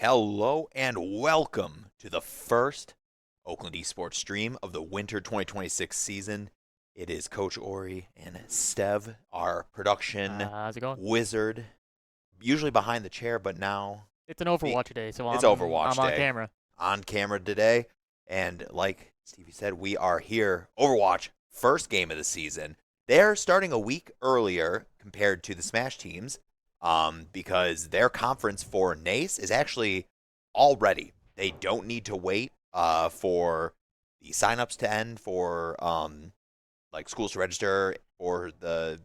Hello and welcome to the first Oakland esports stream of the winter 2026 season. It is Coach Ori and Stev, our production How's it going? wizard, usually behind the chair, but now It's an Overwatch day, so it's I'm Overwatch on day. camera. On camera today. And like Stevie said, we are here. Overwatch, first game of the season. They're starting a week earlier compared to the Smash teams. Because their conference for NACE is actually all ready. They don't need to wait for the signups to end for like schools to register for the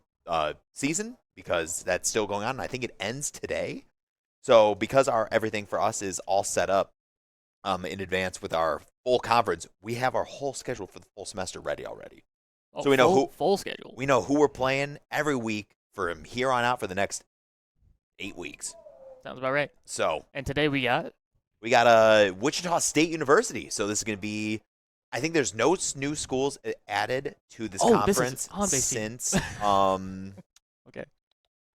season because that's still going on. And I think it ends today. So because our everything for us is all set up in advance with our full conference, we have our whole schedule for the full semester ready already. Oh, so we know full schedule. We know who we're playing every week from here on out for the next 8 weeks. Sounds about right. So, and today we got Wichita State University. So this is going to be, I think there's no new schools added to this conference since okay.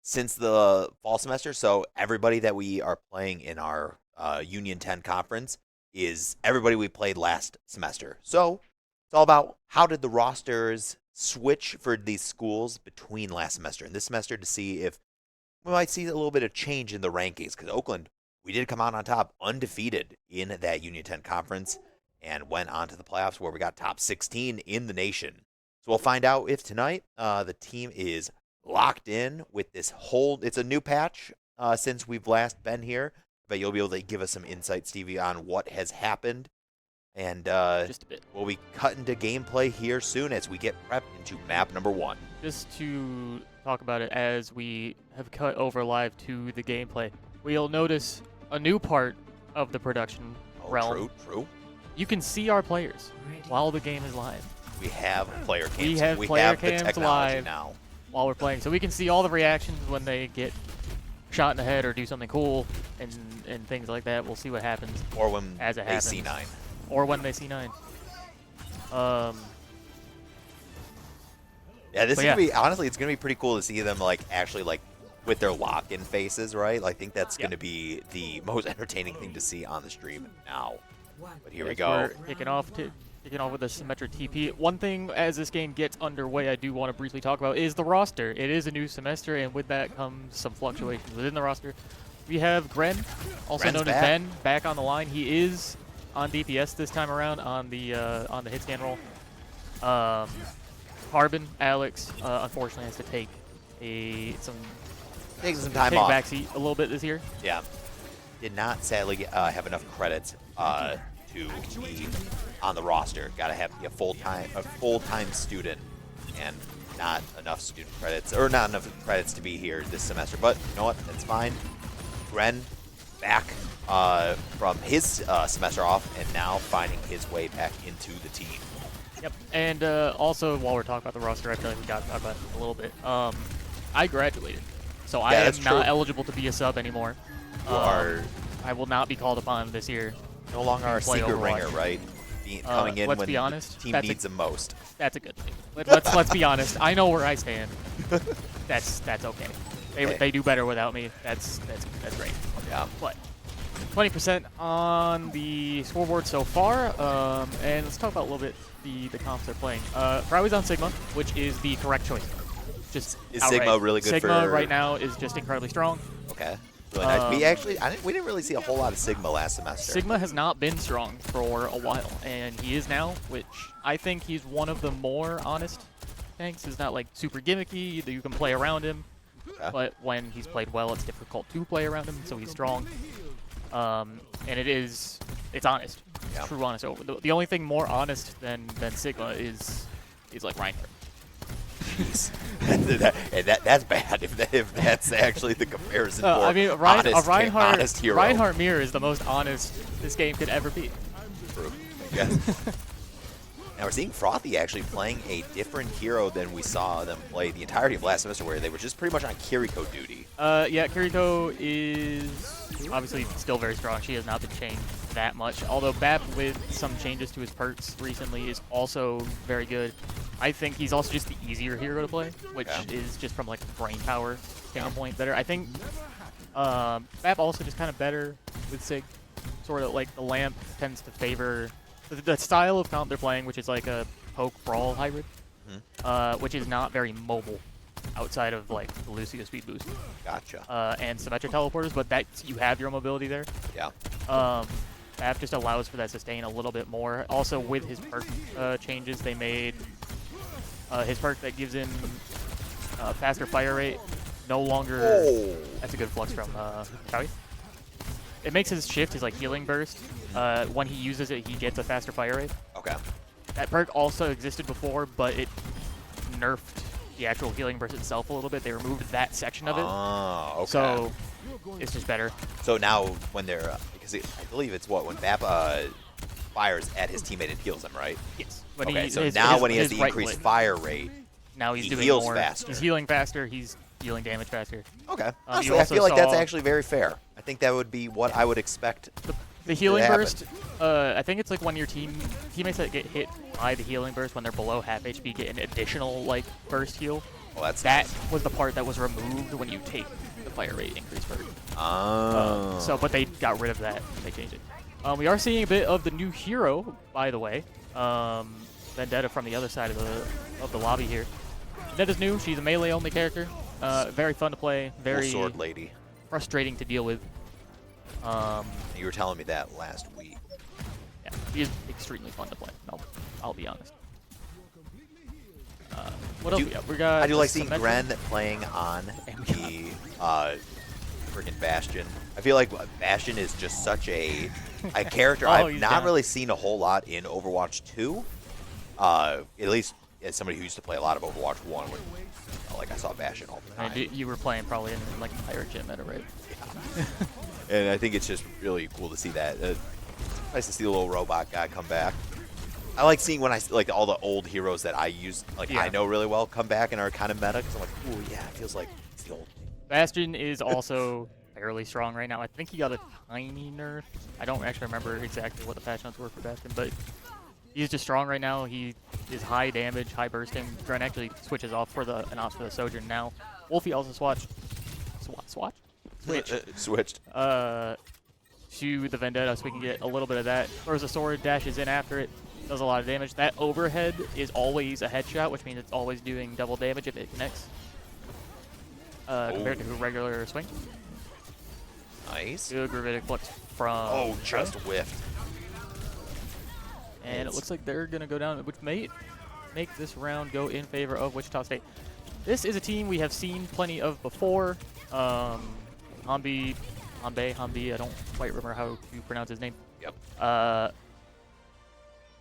Since the fall semester. So everybody that we are playing in our Union 10 conference is everybody we played last semester. So it's all about how did the rosters switch for these schools between last semester and this semester to see if we might see a little bit of change in the rankings because Oakland, we did come out on top undefeated in that Union 10 conference and went on to the playoffs where we got top 16 in the nation. So we'll find out if tonight the team is locked in with this whole, it's a new patch since we've last been here, but you'll be able to give us some insight, Stevie, on what has happened. And just a bit. We'll be cutting to gameplay here soon as we get prepped into map number 1. Just to talk about it as we have cut over live to the gameplay, we'll notice a new part of the production realm. True. You can see our players while the game is live. We have player cams. We have the cams technology live now while we're playing, so we can see all the reactions when they get shot in the head or do something cool and things like that. We'll see what happens. Or when as it happens. see 9. Or when they see 9. Yeah, this is gonna be, honestly, it's gonna be pretty cool to see them like actually like with their lock-in faces, right? I think that's gonna be the most entertaining thing to see on the stream now. But here we go. We're kicking off with the Symmetra TP. One thing as this game gets underway, I do want to briefly talk about is the roster. It is a new semester, and with that comes some fluctuations within the roster. We have Gren, also known as Ben, back on the line. He is on DPS this time around on the hit scan roll. Harbin, Alex, unfortunately has to take some time off. Backseat a little bit this year. Yeah, did not sadly have enough credits to be on the roster. Got to be a full-time student, and not enough student credits or not enough credits to be here this semester. But you know what? That's fine. Gren back from his semester off and now finding his way back into the team. Yep, and also while we're talking about the roster, I feel like we got to talk about it a little bit. I graduated, so I am not eligible to be a sub anymore. I will not be called upon this year. No longer our secret ringer, right? Coming in when the team needs them most. That's a good thing. Let's be honest. I know where I stand. That's okay. They do better without me. That's great. Yeah. But 20% on the scoreboard so far, and let's talk about a little bit the comps they're playing. Probably on Sigma, which is the correct choice. Just is Sigma really good Sigma right now is just incredibly strong. Okay. Really nice. We didn't really see a whole lot of Sigma last semester. Sigma has not been strong for a while, and he is now, which I think he's one of the more honest tanks. He's not like super gimmicky, you can play around him, but when he's played well, it's difficult to play around him, so he's strong. And it's honest. It's true honest. The only thing more honest than Sigma is like Reinhardt. and that's bad if that's actually the comparison. I mean, honest hero. Reinhardt Mirror is the most honest this game could ever be. True. Yes. Now we're seeing Frothy actually playing a different hero than we saw them play the entirety of last semester, where they were just pretty much on Kiriko duty. Yeah, Kiriko is obviously still very strong. She has not been changed that much. Although Bap, with some changes to his perks recently, is also very good. I think he's also just the easier hero to play, which is just from like brain power standpoint better. I think Bap also just kind of better with Sig. Sort of like the lamp tends to favor the style of comp they're playing, which is like a poke brawl hybrid, which is not very mobile outside of like the Lucio speed boost. Gotcha. And symmetric teleporters, but that you have your mobility there. Yeah. That just allows for that sustain a little bit more. Also, with his perk changes, they made his perk that gives him faster fire rate no longer. Oh. That's a good flux from Chowie. It makes his shift, his like healing burst. When he uses it, he gets a faster fire rate. Okay. That perk also existed before, but it nerfed the actual healing burst itself a little bit. They removed that section of it. Oh, okay. So it's just better. So now when they're, because I believe it's what, when Bap fires at his teammate, it heals him, right? Yes. Okay, so now when he has the increased fire rate, now he's he doing heals more. faster. He's healing faster. He's dealing damage faster. Okay. You Honestly, I also feel like that's saw- actually very fair. I think that would be what I would expect. The healing happen. burst, I think it's like when your teammates that get hit by the healing burst when they're below half HP get an additional like burst heal. Well, that's That was the part that was removed when you take the fire rate increase perk. Oh. But they got rid of that. They changed it. We are seeing a bit of the new hero, by the way. Vendetta from the other side of the lobby here. Vendetta's new. She's a melee only character. Very fun to play. Very Full sword lady. frustrating to deal with. You were telling me that last week. Yeah, she is extremely fun to play. I'll be honest. What else we got? We got I do the like seeing Symmetric- Gren playing on And we the freaking Bastion. I feel like Bastion is just such a character I've he's not down. really seen a whole lot in Overwatch 2. At least as somebody who used to play a lot of Overwatch 1, where, like I saw Bastion all the time. And you were playing probably in like higher gym meta, right? And I think it's just really cool to see that. Nice to see the little robot guy come back. I like seeing when I like all the old heroes that I use, like Yeah. I know really well, come back and are kind of meta. Because I'm like, ooh, yeah, it feels like it's the old. Bastion is also fairly strong right now. I think he got a tiny nerf. I don't actually remember exactly what the patch notes were for Bastion, but he's just strong right now. He is high damage, high bursting. Gren actually switches off for an ops for the Sojourn now. Wolfie also switched Switched. to the Vendetta so we can get a little bit of that. Throws a sword, dashes in after it, does a lot of damage. That overhead is always a headshot, which means it's always doing double damage if it connects. Compared to a regular swing. Nice. Good gravitic flux from Oh, just whiffed. and it looks like they're going to go down, which may make this round go in favor of Wichita State. This is a team we have seen plenty of before. Hambi, I don't quite remember how to pronounce his name. Yep.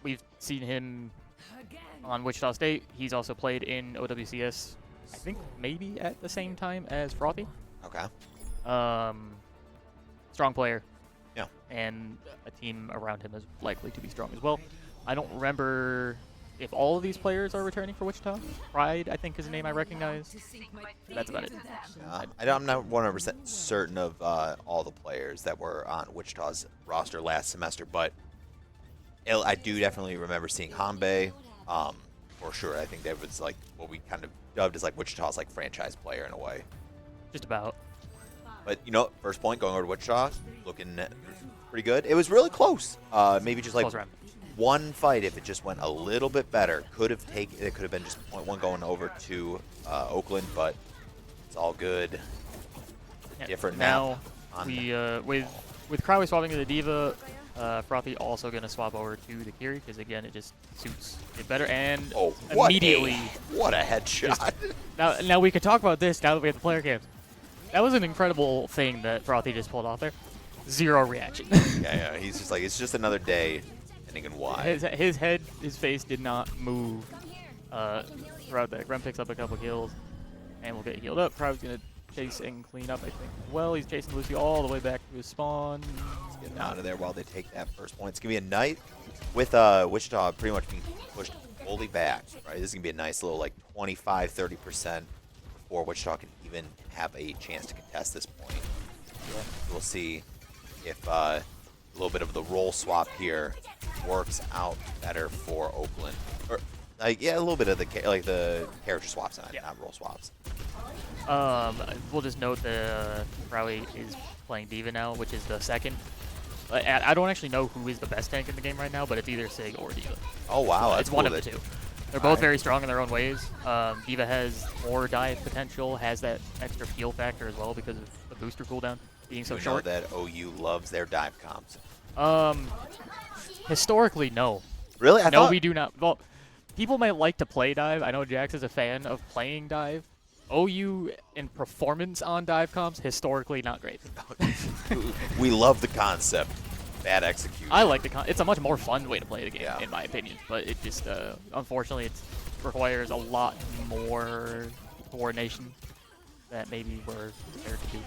We've seen him on Wichita State. He's also played in OWCS, I think maybe at the same time as Frothy. Okay. Strong player. Yeah. And a team around him is likely to be strong as well. I don't remember if all of these players are returning for Wichita. Pride, I think, is a name I recognize. That's about it. I'm not 100% certain of all the players that were on Wichita's roster last semester, but I do definitely remember seeing Hanbei, for sure. I think that was like what we kind of dubbed as like Wichita's like franchise player in a way. Just about. But you know, first point going over to Wichita, looking pretty good. It was really close. Maybe just like Close round. one fight, if it just went a little bit better, it could have been just 0.1 going over to Oakland, but it's all good. Yeah, Different now map. we with Crowley swapping to the Diva, Frothy also gonna swap over to the Kiri because again it just suits it better and immediately. What a headshot! Now we could talk about this now that we have the player cams. That was an incredible thing that Frothy just pulled off there. Zero reaction. yeah, he's just like, it's just another day, ending in Y. His head, his face did not move throughout that. Gren picks up a couple kills and will get healed up. Crowd's gonna chase and clean up, I think. Well, he's chasing Lucy all the way back to his spawn. He's getting out of there while they take that first point. It's gonna be a night with Wichita pretty much being pushed fully back. Right, this is gonna be a nice little like 25-30% before Wichita can even have a chance to contest this point. Yeah. We'll see if a little bit of the role swap here works out better for Oakland. Or like, yeah, a little bit of the character swaps, not role swaps. We'll just note that Crowley is playing Diva now, which is the second. I don't actually know who is the best tank in the game right now, but it's either Sig or Diva. Oh wow, that's It's cool. one of the two. They're both very strong in their own ways. Diva has more dive potential, has that extra heal factor as well because of the booster cooldown being so short. Know that OU loves their dive comps. Historically, no. Really? No, we do not. Well, people might like to play dive. I know Jax is a fan of playing dive. OU and performance on dive comps, historically not great. We love the concept. Bad execution. I like the it's a much more fun way to play the game, in my opinion. But it just, unfortunately, it requires a lot more coordination that maybe we're prepared to do.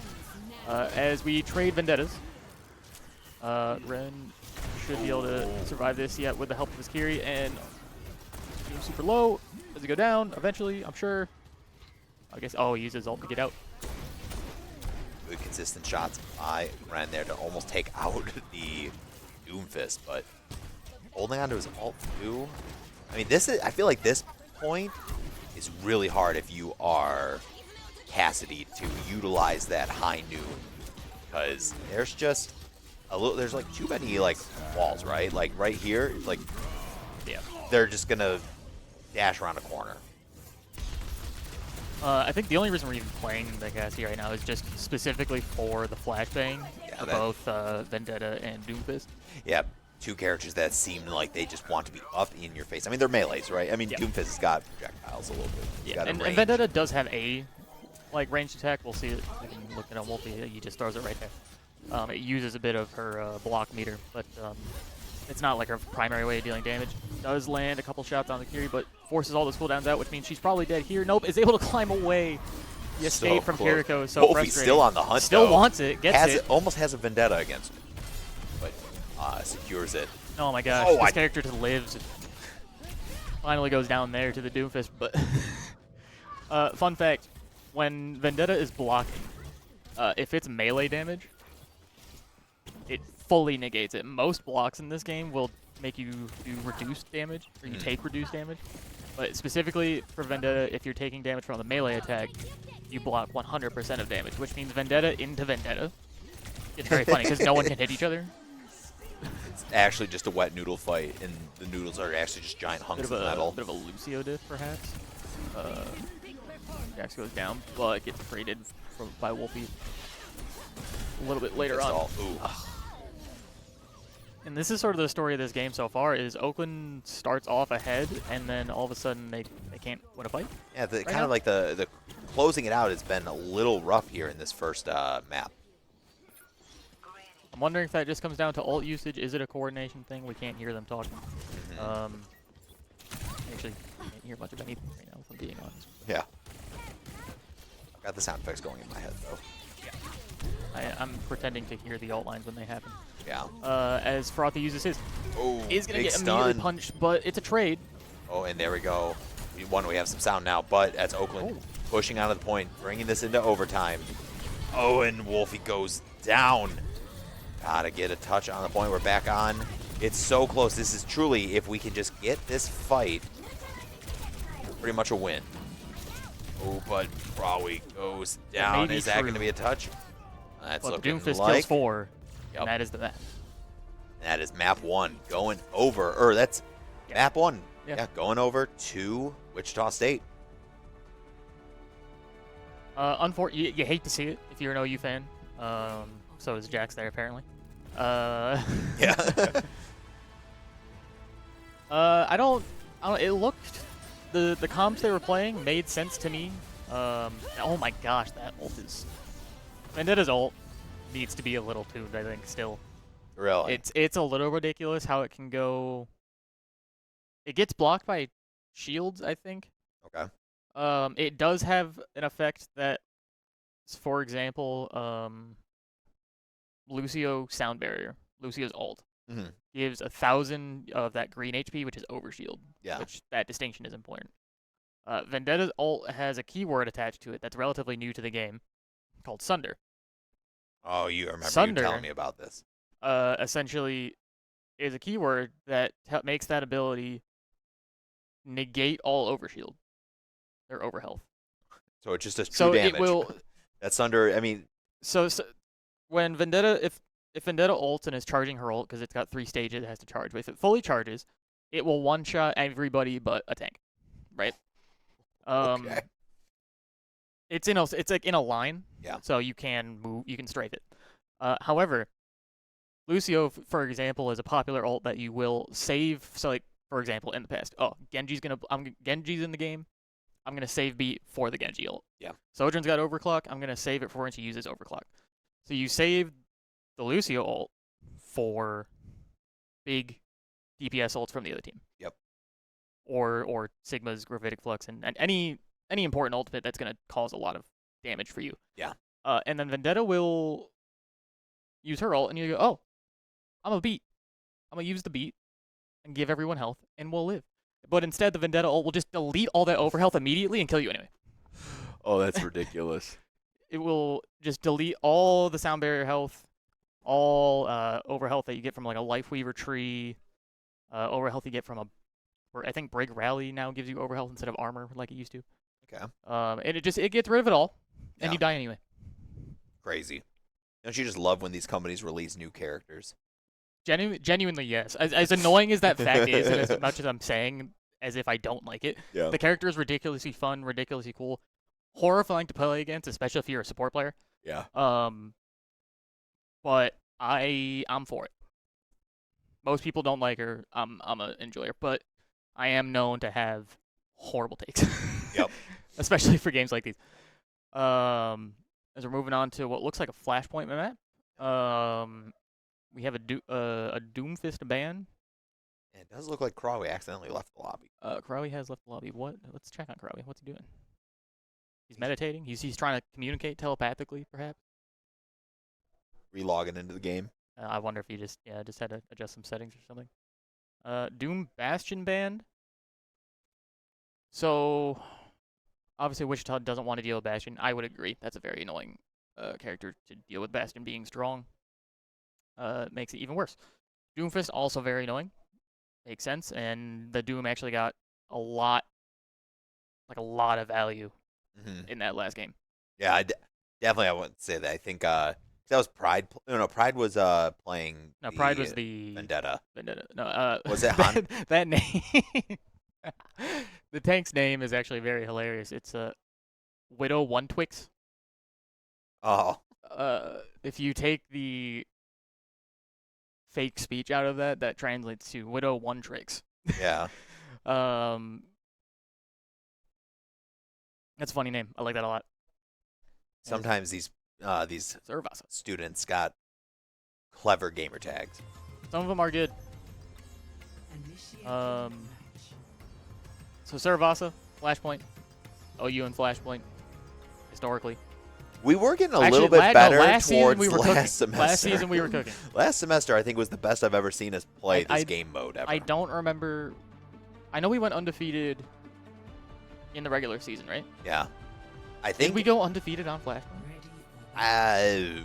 As we trade vendettas, Ren should be able to survive this yet with the help of his Kiri, and being super low. Does he go down eventually? I'm sure. I guess, he uses ult to get out. Good consistent shots by Ren there to almost take out the Doomfist, but holding onto his ult too. I mean, I feel like this point is really hard if you are Cassidy to utilize that high noon, because there's just there's like too many like walls, right? Like right here, like they're just gonna dash around a corner. I think the only reason we're even playing the Cassidy right now is just specifically for the flashbang for both Vendetta and Doomfist. Yeah, two characters that seem like they just want to be up in your face. I mean, they're melees, right? I mean, Doomfist has got projectiles a little bit. Yeah, and Vendetta does have a ranged attack. We'll see it. We can look at Wolfie. He just throws it right there. It uses a bit of her block meter, but it's not like her primary way of dealing damage. Does land a couple shots on the Kiri, but forces all those cooldowns out, which means she's probably dead here. Nope, is able to climb away. The escape from Kiriko is so Wolfie's frustrating. Still on the hunt, Still though. wants it, gets it. Almost has a vendetta against him, but secures it. Oh my gosh, this character just lives. Finally goes down there to the Doomfist, but fun fact, when Vendetta is blocking, if it's melee damage, it fully negates it. Most blocks in this game will make you do reduced damage, or you take reduced damage. But specifically for Vendetta, if you're taking damage from the melee attack, you block 100% of damage, which means Vendetta into Vendetta. It's very funny, because no one can hit each other. It's actually just a wet noodle fight, and the noodles are actually just giant hunks of metal. Bit of a Lucio diff, perhaps. Jax goes down, but gets traded by Wolfie a little bit later on. And this is sort of the story of this game so far, is Oakland starts off ahead, and then all of a sudden they can't win a fight. Yeah, kind of like the closing it out has been a little rough here in this first map. I'm wondering if that just comes down to ult usage. Is it a coordination thing? We can't hear them talking. Actually, can't hear much of anything right now, if I'm being honest. Yeah. Got the sound effects going in my head, though. I'm pretending to hear the alt lines when they happen. Yeah. As Frothy uses his. He's going to get stun. immediately punched, but it's a trade. Oh, and there we go. We have some sound now, but that's Oakland pushing out of the point, bringing this into overtime. Oh, and Wolfie goes down. Gotta get a touch on the point. We're back on. It's so close. This is truly, if we can just get this fight, pretty much a win. Oh, but Brawy goes down. Is that going to be a touch? That's looking Doomfist like. kills 4, and that is the map. That is map 1 going over, or that's map 1. Yeah, going over to Wichita State. You hate to see it if you're an OU fan. So is Jax there, apparently. Yeah. I don't. It looked. The comps they were playing made sense to me. Oh my gosh, that ult is. Vendetta's ult needs to be a little tuned, I think. Still. Really. It's a little ridiculous how it can go. It gets blocked by shields, I think. Okay. It does have an effect that, for example, Lucio sound barrier. Lucio's ult gives 1,000 of that green HP, which is overshield. Yeah. Which that distinction is important. Vendetta's ult has a keyword attached to it that's relatively new to the game, called Sunder. Oh, you remember Sunder, you telling me about this? Essentially, is a keyword that makes that ability negate all overshield or overhealth. So it's just a true So damage. it will. That's under. I mean, So when Vendetta, if Vendetta ults and is charging her ult because it's got 3 stages it has to charge, but if it fully charges, it will one-shot everybody but a tank, right? okay. It's like in a line. Yeah. So you can strafe it. However, Lucio, for example, is a popular ult that you will save. So like for example, in the past, Genji's in the game. I'm gonna save beat for the Genji ult. Yeah. Sojourn's got overclock. I'm gonna save it for when she uses overclock. So you save the Lucio ult for big DPS ults from the other team. Yep. Or Sigma's Gravitic Flux and any important ultimate that's gonna cause a lot of damage for you. Yeah. And then Vendetta will use her ult, and you go, oh, I'm gonna use the beat and give everyone health, and we'll live. But instead, the Vendetta ult will just delete all that overhealth immediately and kill you anyway. Oh, that's ridiculous. It will just delete all the sound barrier health, all overhealth that you get from like a Life Weaver tree, overhealth you get from I think Break Rally now gives you overhealth instead of armor like it used to. Okay. And it gets rid of it all, and you die anyway. Crazy. Don't you just love when these companies release new characters? Genuinely, yes. As annoying as that fact is, and as much as I'm saying as if I don't like it, the character is ridiculously fun, ridiculously cool, horrifying to play against, especially if you're a support player. Yeah. But I'm for it. Most people don't like her. I'm an enjoyer, but I am known to have horrible takes. Yep. Especially for games like these. As we're moving on to what looks like a Flashpoint map. We have a Doomfist ban. It does look like Crawley accidentally left the lobby. Crawley has left the lobby. What? Let's check on Crawley. What's he doing? He's meditating. He's trying to communicate telepathically, perhaps. Relogging into the game. I wonder if he just had to adjust some settings or something. Doom Bastion banned. So obviously Wichita doesn't want to deal with Bastion. I would agree. That's a very annoying character to deal with. Bastion being strong makes it even worse. Doomfist also very annoying. Makes sense. And the Doom actually got a lot of value in that last game. Yeah, definitely I wouldn't say that. I think that was Pride. No, Pride was playing. No, Pride was the Vendetta. No, was it Han? that name? The tank's name is actually very hilarious. It's Widow One Twix. Oh. If you take the fake speech out of that translates to Widow One Tricks. Yeah. That's a funny name. I like that a lot. Sometimes these students got clever gamer tags. Some of them are good. So Saravasa, Flashpoint, OU and Flashpoint, historically. We were getting a little bit better towards last semester. Last season we were cooking. Last semester I think was the best I've ever seen us play this game mode ever. I don't remember. I know we went undefeated in the regular season, right? Yeah. I think. Did we go undefeated on Flashpoint? I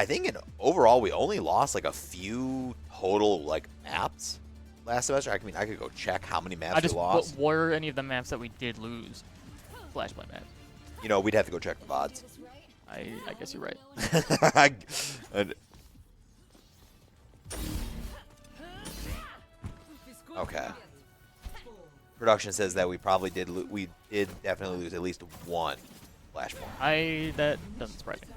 think overall we only lost like a few total maps last semester. I mean, I could go check how many maps we lost. What were any of the maps that we did lose? Flashpoint maps. You know, we'd have to go check the VODs. I guess you're right. Okay. Production says that we probably did. We did definitely lose at least one Flashpoint. That doesn't surprise me.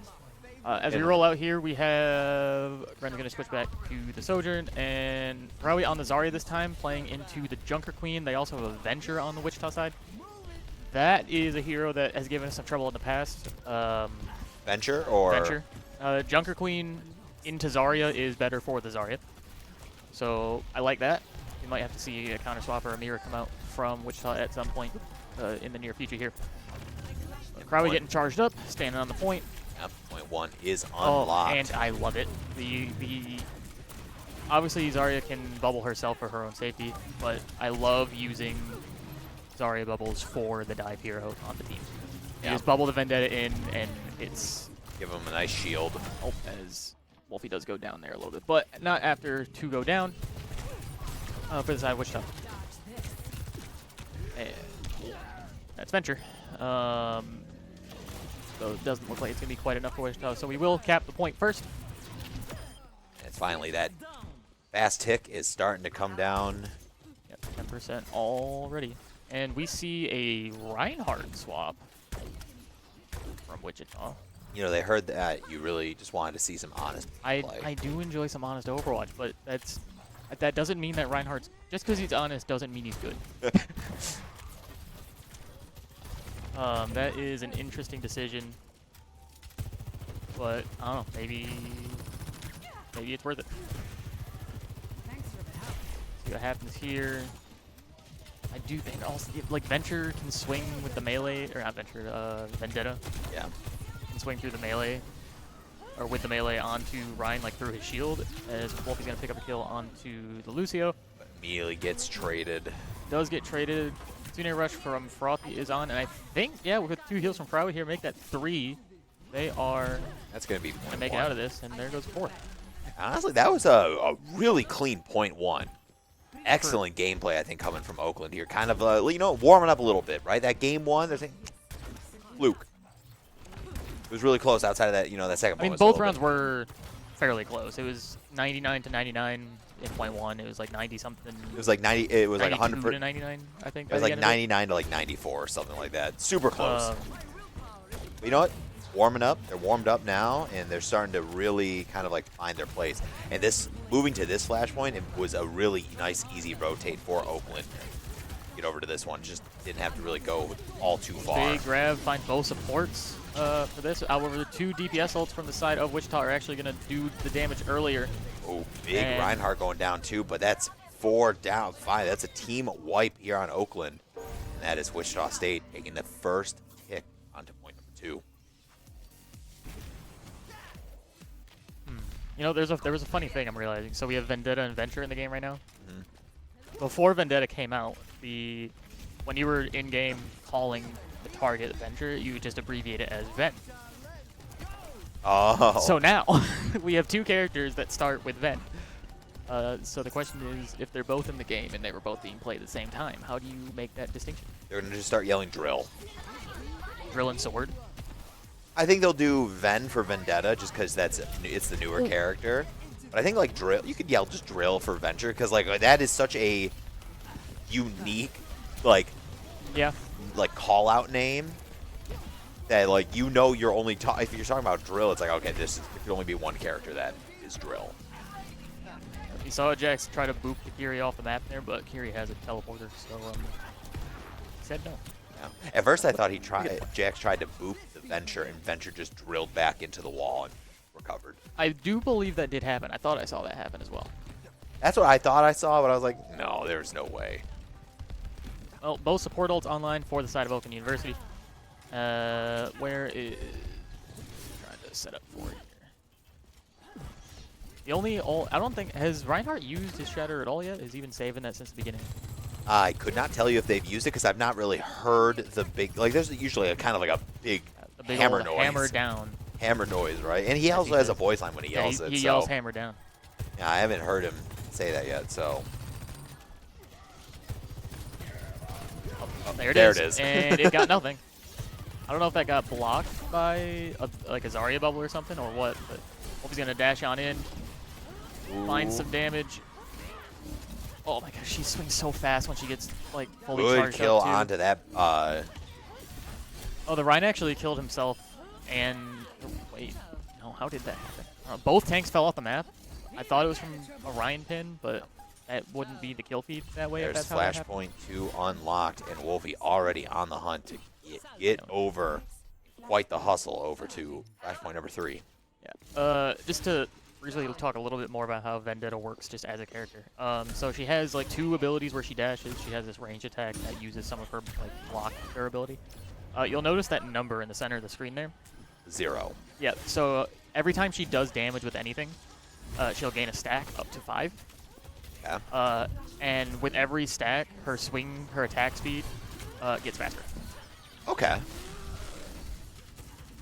As we roll out here, we have Ren's going to switch back to the Sojourn, and probably on the Zarya this time, playing into the Junker Queen. They also have a Venture on the Wichita side. That is a hero that has given us some trouble in the past. Venture or? Venture. Junker Queen into Zarya is better for the Zarya. So I like that. You might have to see a counter swap or a mirror come out from Wichita at some point in the near future here. Crowley getting charged up, standing on the point. Yep, point 1 is unlocked. And I love it. Obviously Zarya can bubble herself for her own safety, but I love using Zarya bubbles for the dive hero on the team. You just bubble the Vendetta in, and it's... Give him a nice shield. Oh, as Wolfie does go down there a little bit, but not after 2 go down for the side of Wichita. And That's Venture. So it doesn't look like it's going to be quite enough for Wichita, so we will cap the point first. And it's finally that fast tick is starting to come down. Yep, 10% already. And we see a Reinhardt swap from Wichita. You know, they heard that you really just wanted to see some honest play. I do enjoy some honest Overwatch, but that doesn't mean that Reinhardt's, just because he's honest doesn't mean he's good. That is an interesting decision, but I don't know, maybe it's worth it. See what happens here. I do think also, like, Venture can swing with the melee, or not Venture, Vendetta. Yeah. Can swing through the melee, or with the melee onto Ryan, like through his shield, as Wolfie's gonna pick up a kill onto the Lucio. But immediately gets traded. Does get traded. Sooner Rush from Frothy is on, and I think, yeah, with 2 heals from Frothy here, make that 3. They are That's going to be gonna make it out of this, and there goes 4. Honestly, that was a really clean point 1. Excellent gameplay, I think, coming from Oakland here. Kind of, you know, warming up a little bit, right? That game 1, they're saying, fluke. It was really close outside of that, you know, that second I mean, bonus both rounds were fairly close. It was 99 to 99 in point 1. It was like 90 something. It was like 90. It was like 100 to 99, I think. It was like 99 to like 94 or something like that. Super close. But you know what? It's warming up. They're warmed up now, and they're starting to really kind of like find their place. And this moving to this flashpoint, it was a really nice, easy rotate for Oakland. Get over to this one. Just didn't have to really go all too far. Big grab, find both supports for this. However, the 2 DPS ults from the side of Wichita are actually going to do the damage earlier. Oh, big Reinhardt going down too, but that's 4 down 5. That's a team wipe here on Oakland. And that is Wichita State taking the first kick onto point number 2. You know, there was a funny thing I'm realizing. So we have Vendetta and Venture in the game right now. Before Vendetta came out, when you were in game calling the target Venture, you would just abbreviate it as Ven. Oh. So now we have 2 characters that start with Ven. So the question is, if they're both in the game and they were both being played at the same time, how do you make that distinction? They're going to just start yelling drill. Drill and sword? I think they'll do Ven for Vendetta just because it's the newer character. But I think like drill, you could yell just drill for Venture because like that is such a unique like call out name that like you know you're only if you're talking about drill, it's like okay, there could only be one character that is drill. You saw Jax try to boop the Kiri off the map there, but Kiri has a teleporter, so he said no. Yeah. At first, I thought Jax tried to boop the Venture, and Venture just drilled back into the wall and recovered. I do believe that did happen. I thought I saw that happen as well. That's what I thought I saw, but I was like, no, there's no way. Well, both support ults online for the side of Oakland University. Where is trying to set up for it here? The only ult, I don't think, has Reinhardt used his Shatter at all yet? Has he been saving that since the beginning? I could not tell you if they've used it because I've not really heard the big, like there's usually a kind of like a big hammer noise. Hammer down. Hammer noise, right? And he also has a voice line when he yells it. He yells hammer down. Yeah, I haven't heard him say that yet, so. Oh, there it is. And it got nothing. I don't know if that got blocked by like a Zarya bubble or something or what, but Wolfie's going to dash on in, find some damage. Oh my gosh, she swings so fast when she gets like fully charged up. Good kill onto that. Oh, the Rhine actually killed himself. And wait, no, how did that happen? Both tanks fell off the map. I thought it was from a Ryan pin, but that wouldn't be the kill feed that way. There's if that's how Flashpoint 2 unlocked, and Wolfie already on the hunt to get over quite the hustle over to Flashpoint number 3. Yeah. Just to briefly talk a little bit more about how Vendetta works just as a character. So she has like 2 abilities where she dashes. She has this range attack that uses some of her like block durability. You'll notice that number in the center of the screen there. 0. Yeah. So every time she does damage with anything, she'll gain a stack up to 5. Yeah. And with every stack, her attack speed gets faster. Okay.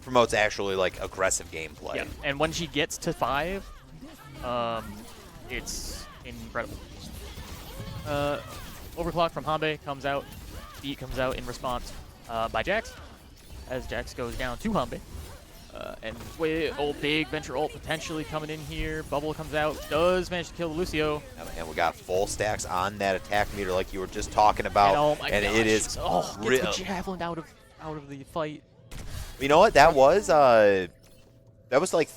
Promotes actually like aggressive gameplay. Yeah. And when she gets to 5, it's incredible. Overclock from Hanbei comes out. Beat comes out in response. by Jax, as Jax goes down to Humbe. And with big venture ult potentially coming in here. Bubble comes out, does manage to kill Lucio. And we got full stacks on that attack meter like you were just talking about. And oh my gosh, it is gets the javelin out of the fight. You know what? That was like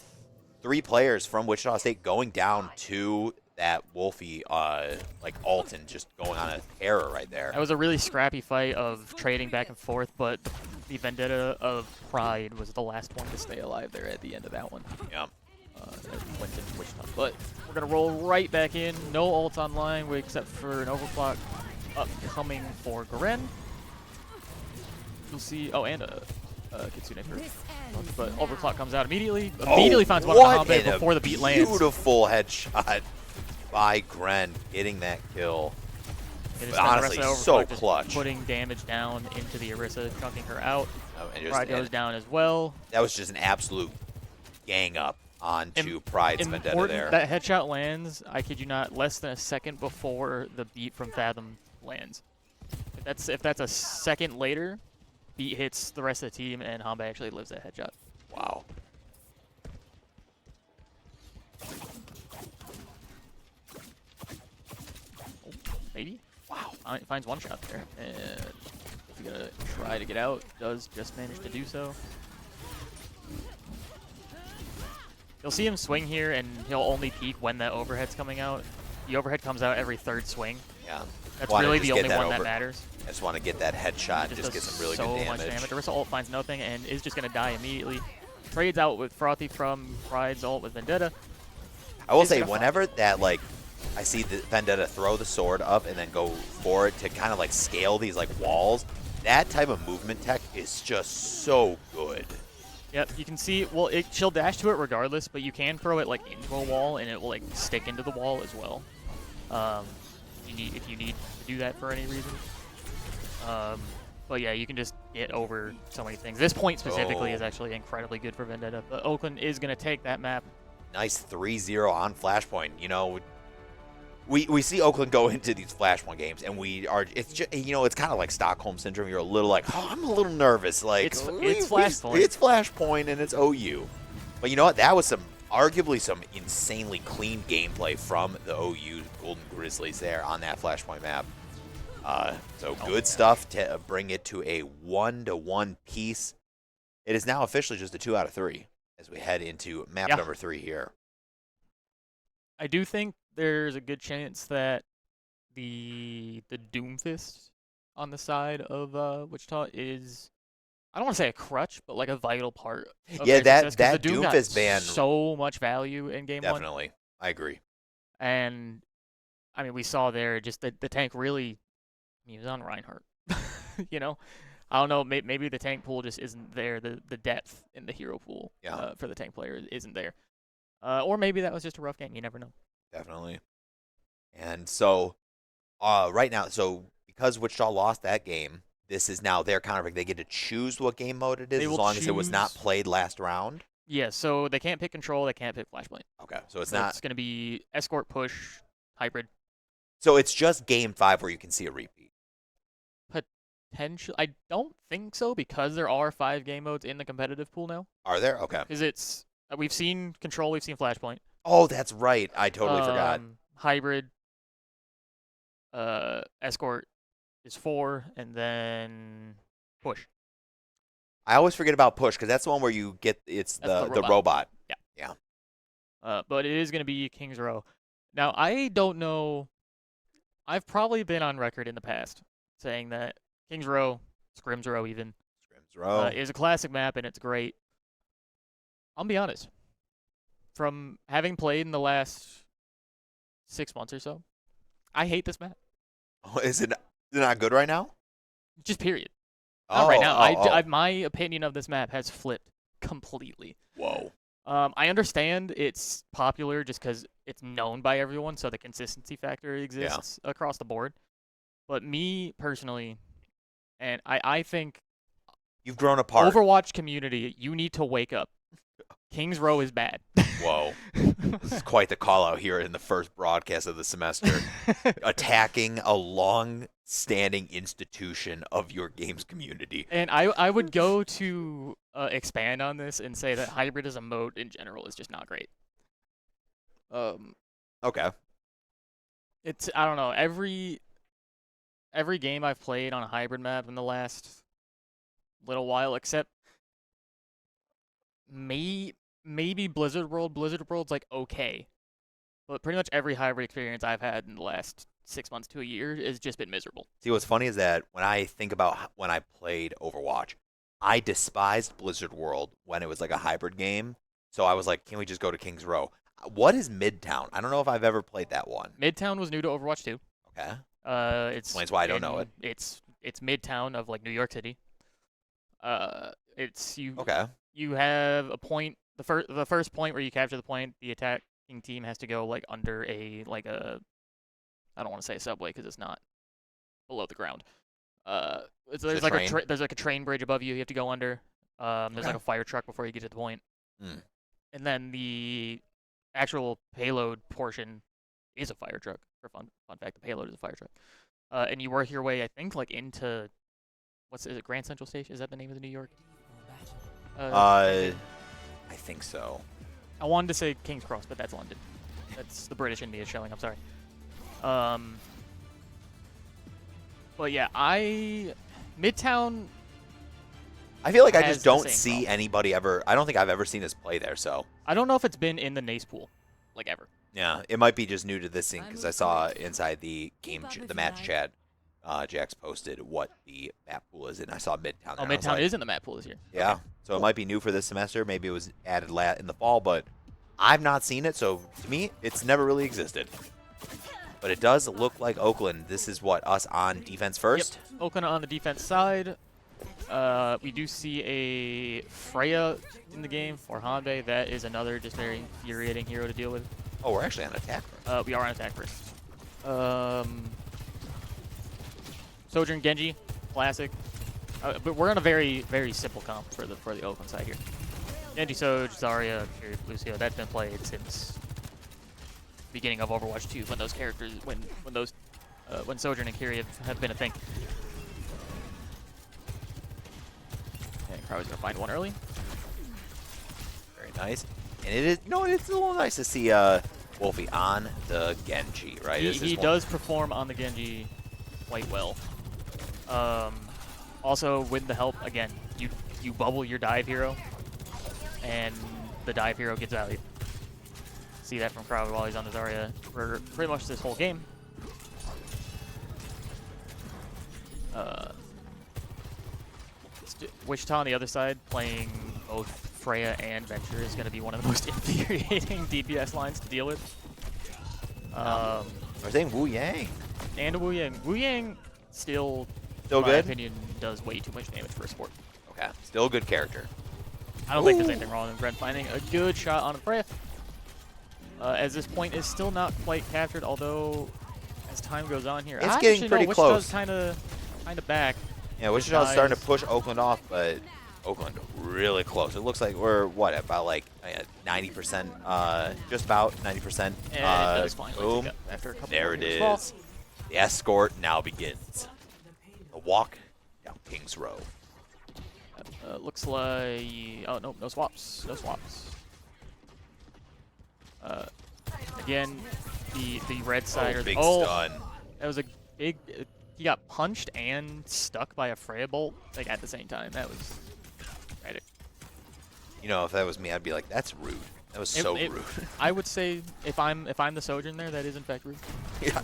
3 players from Wichita State going down to that Wolfie like ult and just going on a terror right there. That was a really scrappy fight of trading back and forth, but the vendetta of Pride was the last one to stay alive there at the end of that one. Yeah. Went into Wichita. But we're going to roll right back in. No ults online except for an overclock upcoming for Garen. You'll see. Oh, and Kitsune first. But overclock comes out immediately. Immediately finds one on the Hambe before the beat lands. Beautiful headshot by Gren, getting that kill. Honestly, so clutch. Putting damage down into the Orisa, chunking her out. Oh, Pride goes down as well. That was just an absolute gang up onto Pride's vendetta there. That headshot lands, I kid you not, less than a second before the beat from Fathom lands. If that's a second later, beat hits the rest of the team, and Hambe actually lives that headshot. Wow. Maybe? Wow. Finds one shot there. And he's going to try to get out. Does just manage to do so. You'll see him swing here, and he'll only peek when that overhead's coming out. The overhead comes out every 3rd swing. Yeah. That's really the only one that matters. I just want to get that headshot, just get some really good damage. So much damage. Orisa ult finds nothing and is just going to die immediately. Trades out with Frothy from Pride's ult with Vendetta. I will say, whenever that, like, I see the Vendetta throw the sword up and then go for it to kind of, like, scale these, like, walls, that type of movement tech is just so good. Yep, you can see, well, she'll dash to it regardless, but you can throw it, like, into a wall, and it will, like, stick into the wall as well. If you need to do that for any reason. But yeah, you can just get over so many things. This point specifically is actually incredibly good for Vendetta, but Oakland is going to take that map. Nice 3-0 on Flashpoint. You know, we see Oakland go into these Flashpoint games, and it's just, you know, it's kind of like Stockholm Syndrome. You're a little like, oh, I'm a little nervous. Like, it's Flashpoint. It's Flashpoint, and it's OU. But you know what? That was arguably some insanely clean gameplay from the OU Golden Grizzlies there on that Flashpoint map. So good stuff to bring it to a 1-1 piece. It is now officially just a 2 out of 3 as we head into map number 3 here. I do think there's a good chance that the Doomfist on the side of Wichita is, I don't want to say a crutch, but like a vital part of their success, that the Doom Doomfist got ban so much value in game 1. Definitely. I agree. And I mean, we saw there just the tank really, he was on Reinhardt. You know, I don't know, maybe the tank pool just isn't there. The depth in the hero pool for the tank player isn't there. Or maybe that was just a rough game. You never know. Definitely. And so right now, so because Wichita lost that game, this is now their counter pick. They get to choose what game mode it is as long as it was not played last round. Yeah, so they can't pick control. They can't pick flashpoint. Okay, so it's not. It's going to be escort, push, hybrid. So it's just game 5 where you can see a repeat. Potentially, I don't think so because there are 5 game modes in the competitive pool now. Are there? Okay. Because it's we've seen control, we've seen flashpoint. Oh, that's right. I totally forgot. Hybrid, escort is 4, and then push. I always forget about push because that's the one where you get the robot. Yeah. But it is going to be King's Row. Now, I don't know. I've probably been on record in the past saying that King's Row, Scrim's Row even, is a classic map and it's great. I'll be honest. From having played in the last 6 months or so, I hate this map. Oh, is it not good right now? Just period. Not right now. My opinion of this map has flipped completely. Whoa. I understand it's popular just because it's known by everyone, so the consistency factor exists across the board. But me personally, and I think you've grown apart. Overwatch community, you need to wake up. Kings Row is bad. Whoa. This is quite the call out here in the first broadcast of the semester. Attacking a long-standing institution of your games community. And I would go to expand on this and say that hybrid as a mode in general is just not great. Okay. It's I don't know, every game I've played on a hybrid map in the last little while, except maybe Blizzard World. Blizzard World's like okay, but pretty much every hybrid experience I've had in the last 6 months to a year has just been miserable. See, what's funny is that when I think about when I played Overwatch, I despised Blizzard World when it was like a hybrid game. So I was like, can we just go to Kings Row? What is Midtown? I don't know if I've ever played that one. Midtown was new to Overwatch 2. Okay. It's Explains why I don't know it. It's Midtown of like New York City. It's you. Okay. You have a point. The first point where you capture the point, the attacking team has to go like under a I don't want to say a subway because it's not below the ground. There's like a train bridge above you have to go under. There's like a fire truck before you get to the point. And then the actual payload portion is a fire truck. For fun fact, the payload is a fire truck. And you work your way, I think, like into is it Grand Central Station? Is that the name of the New York? I think so. I wanted to say King's Cross, but that's London. That's the British India showing. I'm sorry. But yeah, Midtown. I feel like I has just the don't same see problem. anybody ever. I don't think I've ever seen us play there. So I don't know if it's been in the NACE pool, like ever. yeah, it might be just new to this thing because I saw inside the the match chat, Jax posted what the map pool is, and I saw Midtown. Oh, Midtown is in the map pool this year. Yeah, Okay. so it might be new for this semester. Maybe it was added in the fall, but I've not seen it. So to me, it's never really existed. But it does look like Oakland. This is what, us on defense first? Yep. Oakland on the defense side. We do see a Freya in the game for Hanbei. That is another just very infuriating hero to deal with. Oh, we're actually on attack first. We are on attack first. Sojourn Genji, classic. But we're on a very, very simple comp for the Oakland side here. Genji, Soj, Zarya, Fury, Lucio. That's been played since beginning of Overwatch 2 when those characters when Sojourn and Kiri have been a thing. And Crow's gonna find one early. Very nice. And it is, it's a little nice to see Wolfie on the Genji, right? He does perform on the Genji quite well. Also, with the help, again, you bubble your dive hero, and the dive hero gets valued. See that from Crowd while he's on the Zarya for pretty much this whole game. Wichita on the other side, playing both Freya and Venture, is going to be one of the most infuriating DPS lines to deal with. I was saying Wu Yang. And Wu Yang. Wu Yang still in my good? opinion, does way too much damage for a support. Okay, still a good character. I don't think there's anything wrong with Ren finding a good shot on Freya. As this point is still not quite captured, although as time goes on here, It's getting pretty close. Kind of back. Yeah, Wichita's starting to push Oakland off, but Oakland really close. It looks like we're about like 90%, just about 90%. And it does finally boom. pick up after a couple There more it years. is. Well, The escort now begins. The walk down Kings Row. looks like no swaps, no swaps. Again, the red side Big stun. That was a big. He got punched and stuck by a Freya bolt like at the same time. That was tragic. If that was me, I'd be like, "That's rude. That was so rude." I would say if I'm the Sojourn there, that is in fact rude. Yeah,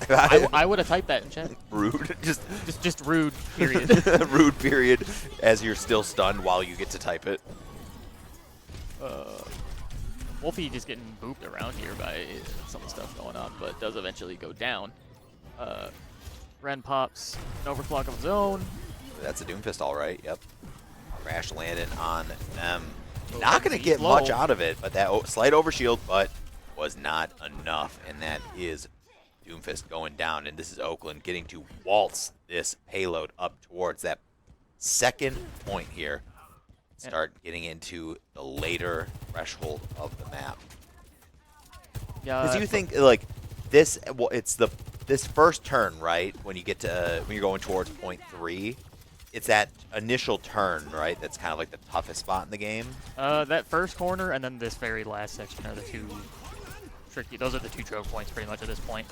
I would have typed that in chat. rude. Just rude. Period. Rude. Period. As you're still stunned while you get to type it. Wolfie just getting booped around here by some of the stuff going on, but does eventually go down. Ren pops an overclock of his own. That's a Doomfist, all right. Yep. Crash landing on them. Not going to get low. much out of it, but that slight overshield, but was not enough. And that is Doomfist going down. And this is Oakland getting to waltz this payload up towards that second point here. start getting into the later threshold of the map. Yeah. Because you think like this, well, it's this first turn, right? When you get to when you're going towards point 3, it's that initial turn, right? That's kind of like the toughest spot in the game. That first corner and then this very last section are the two tricky. Those are the two choke points pretty much at this point.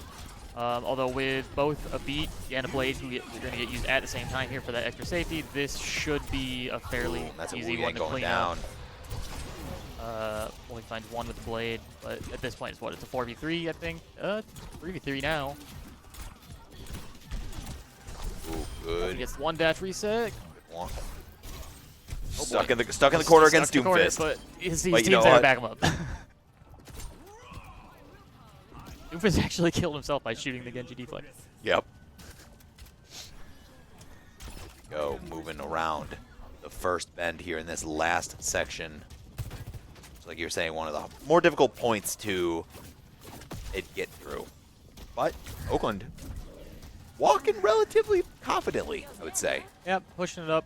Although with both a beat and a blade, you're going to get used at the same time here for that extra safety. This should be a fairly easy one to clean down. up. Only finds one with the blade, but at this point it's what? It's a 4v3, I think. 3v3 now. Ooh, good. He gets one dash reset. Oh, stuck in the corner against Doomfist. But his team's there to back him up. Doomfist actually killed himself by shooting the Genji deflect. Yep. Go moving around the first bend here in this last section. It's like you're saying, one of the more difficult points to get through. But Oakland walking relatively confidently, I would say. Yep, pushing it up.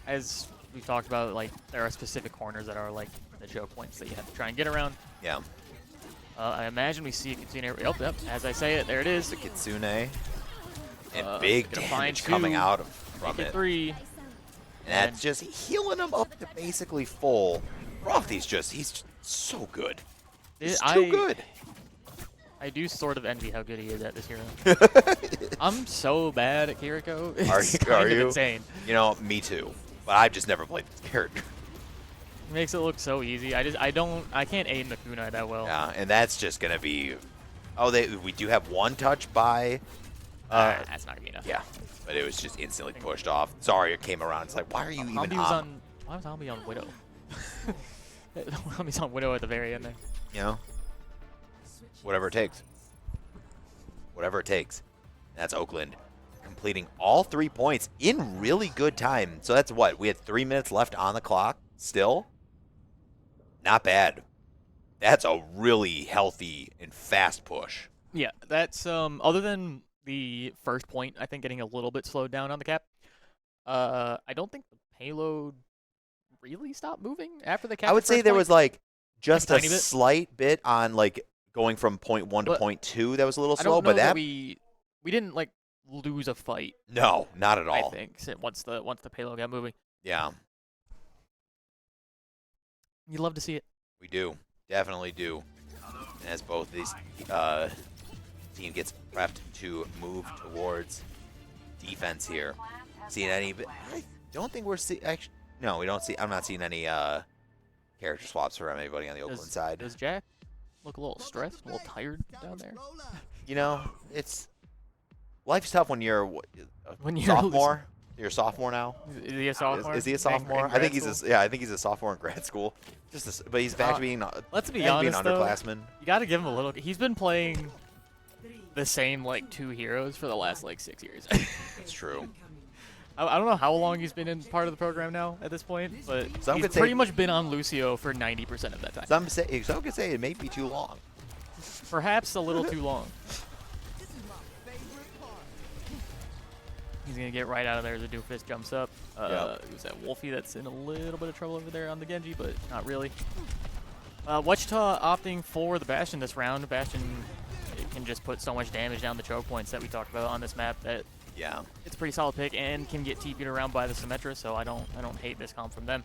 As we've talked about, like there are specific corners that are like the choke points that you have to try and get around. Yeah. I imagine we see a Kitsune. Yep, as I say it, there it is. The Kitsune. And big damage coming out from it. 3. And that's just healing him up to basically full. Rothy's he's so good. He's too good. I do sort of envy how good he is at this hero. I'm so bad at Kiriko. It's kind of insane. You know, me too. But I've just never played this character. It makes it look so easy. I can't aim the kunai that well. Yeah, and that's just gonna be. Oh, we do have one touch by. That's not gonna be enough. Yeah, but it was just instantly pushed off. Sorry, it came around. It's like, why are you even on? Why was Zombie on Widow? Zombie's on Widow at the very end there. You know, whatever it takes. Whatever it takes. That's Oakland completing all 3 points in really good time. So that's what? We had 3 minutes left on the clock still. Not bad. That's a really healthy and fast push. Yeah, that's other than the first point, I think getting a little bit slowed down on the cap. I don't think the payload really stopped moving after the cap. I would say there was like just a slight bit on like going from point 1 to point 2 that was a little slow, but that we didn't like lose a fight. No, not at all. I think once the payload got moving. Yeah. You love to see it. We do. Definitely do. And as both these team gets prepped to move towards defense here. Seeing any? I don't think we're seeing. Actually, no, we don't see. I'm not seeing any character swaps for anybody on the Oakland side. Does Jack look a little stressed, a little tired down there? You know, life's tough when you're a sophomore. You're a sophomore now. Is he a sophomore? Is he a sophomore? I think he's I think he's a sophomore in grad school. But he's back to being. Let's be honest, being underclassman. You got to give him a little. He's been playing the same like 2 heroes for the last like 6 years. It's true. I don't know how long he's been in part of the program now at this point, but he's pretty much been on Lucio for 90% of that time. Some could say it may be too long. Perhaps a little too long. He's going to get right out of there as the Doomfist jumps up. It was that Wolfie that's in a little bit of trouble over there on the Genji, but not really. Wichita opting for the Bastion this round. Bastion can just put so much damage down the choke points that we talked about on this map that it's a pretty solid pick and can get TP'd around by the Symmetra, so I don't hate this comp from them.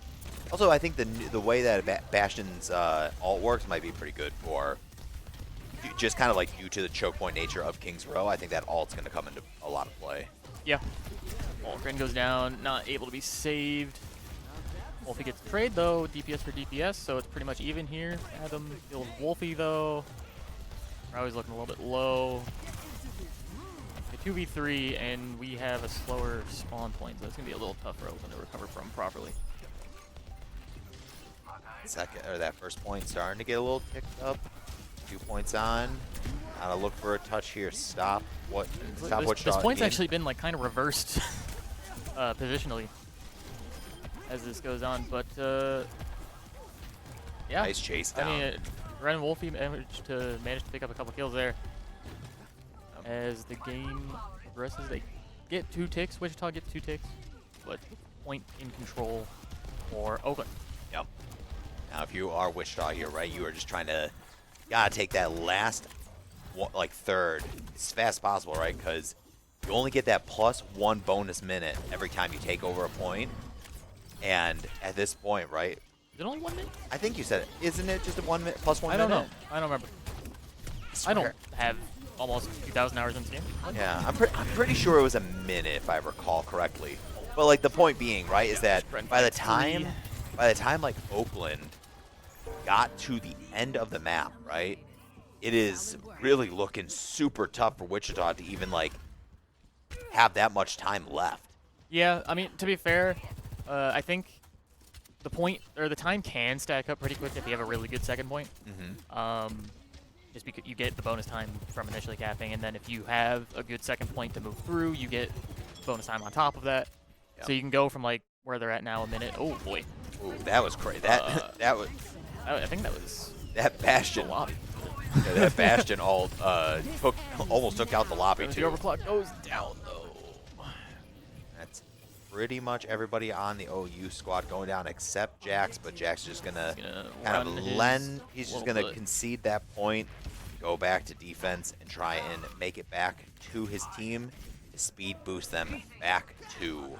Also, I think the way that Bastion's ult works might be pretty good for just kind of like due to the choke point nature of King's Row. I think that ult's going to come into a lot of play. Yeah. Walgren goes down, not able to be saved. Wolfie gets the trade though, DPS for DPS, so it's pretty much even here. Adam kills Wolfie though. We're always looking a little bit low. A 2v3 and we have a slower spawn point, so it's gonna be a little tough for Oakland to recover from properly. That first point starting to get a little ticked up. 2 points on. Gotta look for a touch here. Stop what? This point's actually been like kind of reversed positionally as this goes on, but yeah. Nice chase down. I mean, Ren and Wolfie managed to pick up a couple kills there. As the game progresses, they get 2 ticks. Wichita get 2 ticks, but point in control for Oakland. Yep. Now, if you are Wichita here, right, you are just trying to, gotta take that last, like, third as fast as possible, right? Because you only get that +1 bonus minute every time you take over a point. And at this point, right? Is it only 1 minute? I think you said it. Isn't it just a +1 minute? I don't know. I don't remember. I don't have almost 2,000 hours in this game. Yeah, I'm pretty sure it was a minute if I recall correctly. But like the point being, right, is that by the time like Oakland got to the end of the map, right, it is really looking super tough for Wichita to even like have that much time left. Yeah, I mean, to be fair, I think the point or the time can stack up pretty quick if you have a really good second point. Just because you get the bonus time from initially capping, and then if you have a good second point to move through, you get bonus time on top of that. Yep. So you can go from like where they're at now a minute. Oh boy. Ooh, that was crazy. That was. I think that was that Bastion. Lobby. Yeah, that Bastion almost took out the lobby too. The overclock goes down though. That's pretty much everybody on the OU squad going down except Jax, but Jax is just gonna kind of lend. He's just gonna concede that point, go back to defense, and try and make it back to his team to speed boost them back to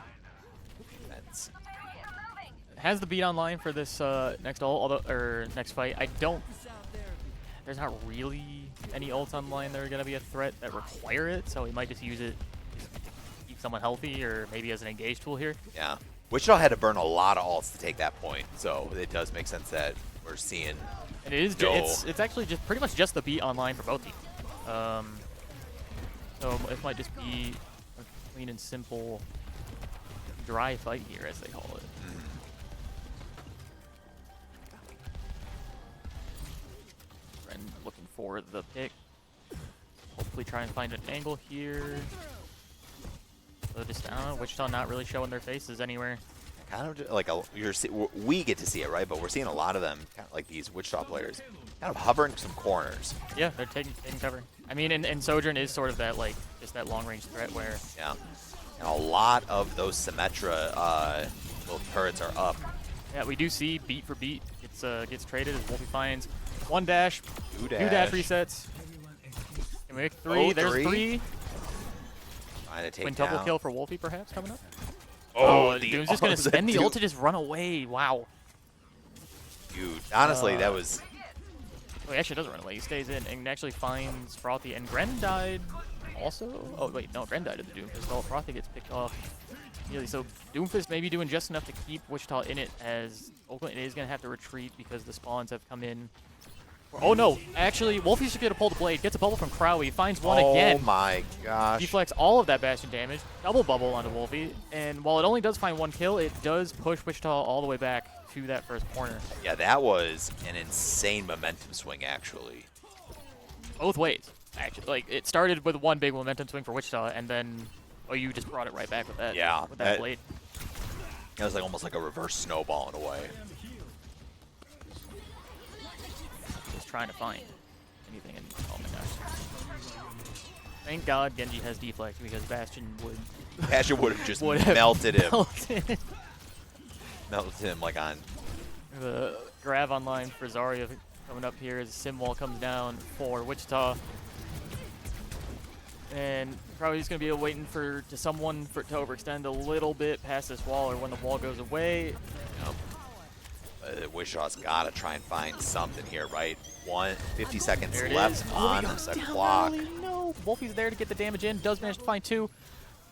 defense. Has the beat online for this next fight. I don't. There's not really any ults online that are gonna be a threat that require it, so he might just use it to keep someone healthy, or maybe as an engage tool here. Yeah, Wichita had to burn a lot of ults to take that point, so it does make sense that we're seeing. And it is. It's actually just pretty much just the beat online for both teams. So it might just be a clean and simple dry fight here, as they call it. Looking for the pick. Hopefully try and find an angle here. So just, Wichita not really showing their faces anywhere. Kind of like we get to see it, right? But we're seeing a lot of them, kind of like these Wichita players, kind of hovering some corners. Yeah, they're taking cover. I mean, and Sojourn is sort of that, like, just that long-range threat where... Yeah. And a lot of those Symmetra little turrets are up. Yeah, we do see beat for beat gets traded as Wolfie finds one dash, two dash resets. Can we make three? There's three. Trying to take quintuple kill for Wolfie, perhaps, coming up. Oh, Doom's just going to spend the ult to just run away. Wow. Dude, honestly, that was... Oh, he actually doesn't run away. He stays in and actually finds Frothy. And Gren died also? Oh, wait, no, Gren died at the Doomfist. Oh, Frothy gets picked off. So Doomfist may be doing just enough to keep Wichita in it, as Oakland is going to have to retreat because the spawns have come in. Oh no, actually, Wolfie's just going to pull the blade, gets a bubble from Crowley, finds one again. Oh my gosh. Deflects all of that Bastion damage, double bubble onto Wolfie, and while it only does find one kill, it does push Wichita all the way back to that first corner. Yeah, that was an insane momentum swing, actually. Both ways, actually. Like, it started with one big momentum swing for Wichita, and then you just brought it right back with that. Yeah, with that blade. It was like almost like a reverse snowball in a way. Just trying to find anything in. Oh my gosh! Thank God Genji has deflect, because Bastion would. Bastion would have just melted him. Melted. Melted him like on. The grab online for Zarya coming up here as Sim Wall comes down for Wichita. And probably just going to be waiting for someone to overextend a little bit past this wall, or when the wall goes away. Wichita's got to try and find something here, right? 50 seconds left on the clock. No, Wolfie's there to get the damage in. Does manage to find two.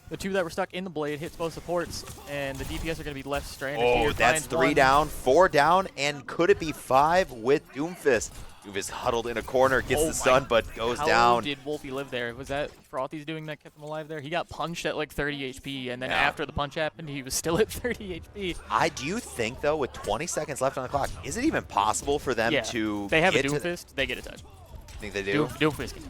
The two that were stuck in the blade hits both supports, and the DPS are going to be left stranded here. Oh, that's 3 down, 4 down, and could it be 5 with Doomfist? Doomfist huddled in a corner, gets the stun, but goes down. How did Wolfie live there? Was that Frothy's doing that kept him alive there? He got punched at like 30 HP, and then after the punch happened, he was still at 30 HP. I do think, though, with 20 seconds left on the clock, is it even possible for them to they have a Doomfist, they get a touch. Think they do? Doomfist can.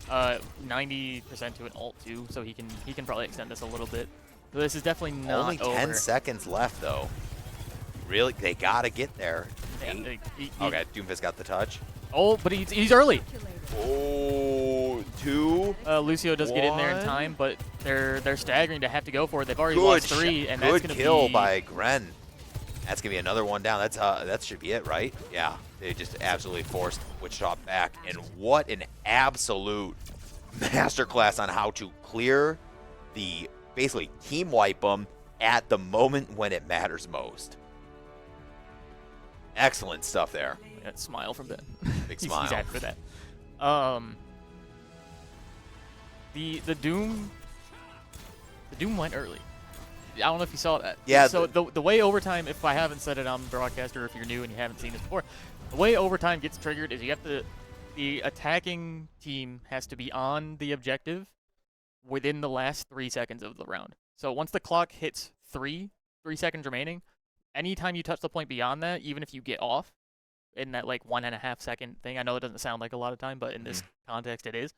90% to an ult too, so he can probably extend this a little bit. So this is definitely not only 10 seconds left though. Really, they gotta get there. Yeah, okay, Doomfist got the touch. Oh, but he's early. Oh, 2. Lucio does get in there in time, but they're staggering to have to go for it. They've already lost 3, and that's gonna good kill be by Gren. That's gonna be another one down. That should be it, right? Yeah, they just absolutely forced Wichita back, and what an absolute masterclass on how to clear the basically team wipe them at the moment when it matters most. Excellent stuff there. That smile from Ben. Big smile. He's happy for that. The Doom went early. I don't know if you saw that. Yeah. So the way overtime, if I haven't said it on the broadcaster, if you're new and you haven't seen this before, the way overtime gets triggered is you have to, the attacking team has to be on the objective within the last 3 seconds of the round. So once the clock hits 3 seconds remaining, anytime you touch the point beyond that, even if you get off in that like 1.5 second thing, I know it doesn't sound like a lot of time, but in this context it is,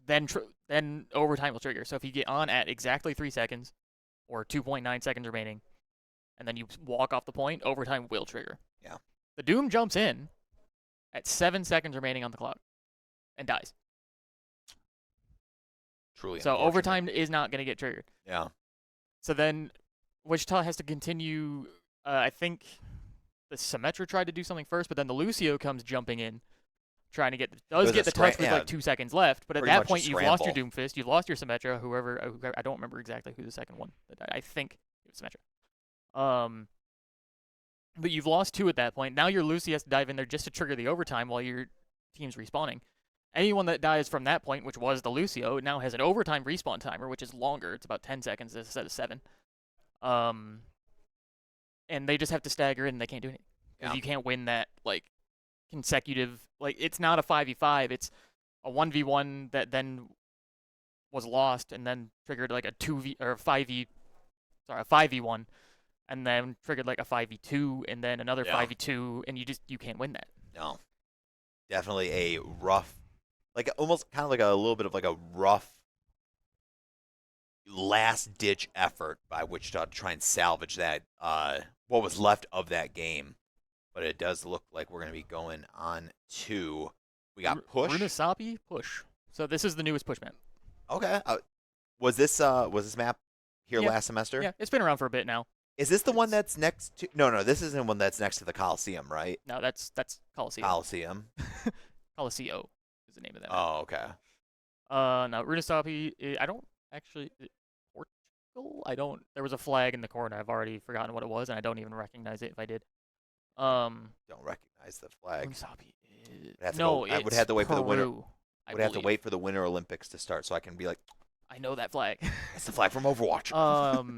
then overtime will trigger. So if you get on at exactly 3 seconds or 2.9 seconds remaining, and then you walk off the point, overtime will trigger. Yeah. The Doom jumps in at 7 seconds remaining on the clock and dies. Truly. So overtime is not going to get triggered. Yeah. So then Wichita has to continue. I think the Symmetra tried to do something first, but then the Lucio comes jumping in, trying to get the touch with like 2 seconds left. But at that point, you've lost your Doomfist, you've lost your Symmetra. Whoever I don't remember exactly who the second one. I think it was Symmetra. But you've lost 2 at that point. Now your Lucy has to dive in there just to trigger the overtime while your team's respawning. Anyone that dies from that point, which was the Lucio, now has an overtime respawn timer, which is longer. It's about 10 seconds instead of 7. And they just have to stagger in, and they can't do anything. Because you can't win that, like, consecutive... Like, it's not a 5v5. It's a 1v1 that then was lost and then triggered, like, a 5v1, and then triggered, like, a 5v2, and then another 5v2, and you can't win that. No. Definitely a rough... Like, almost kind of like a little bit of, like, a rough last-ditch effort by Wichita to try and salvage that, what was left of that game. But it does look like we're going to be going on to... We got Push. Runasapi, Push. So this is the newest Push map. Okay. Was this map here last semester? Yeah, it's been around for a bit now. Is this the one that's next to... No, this isn't the one that's next to the Coliseum, right? No, that's Coliseum. Coliseum. Coliseum is the name of that map. Oh, okay. No, Runasapi, I don't actually... Portugal? There was a flag in the corner. I've already forgotten what it was, and I don't even recognize it if I did. Don't recognize the flag. Runasapi I would it's have to wait for the winter. Peru, I would have to wait for the Winter Olympics to start so I can be like, I know that flag. that's the flag from Overwatch.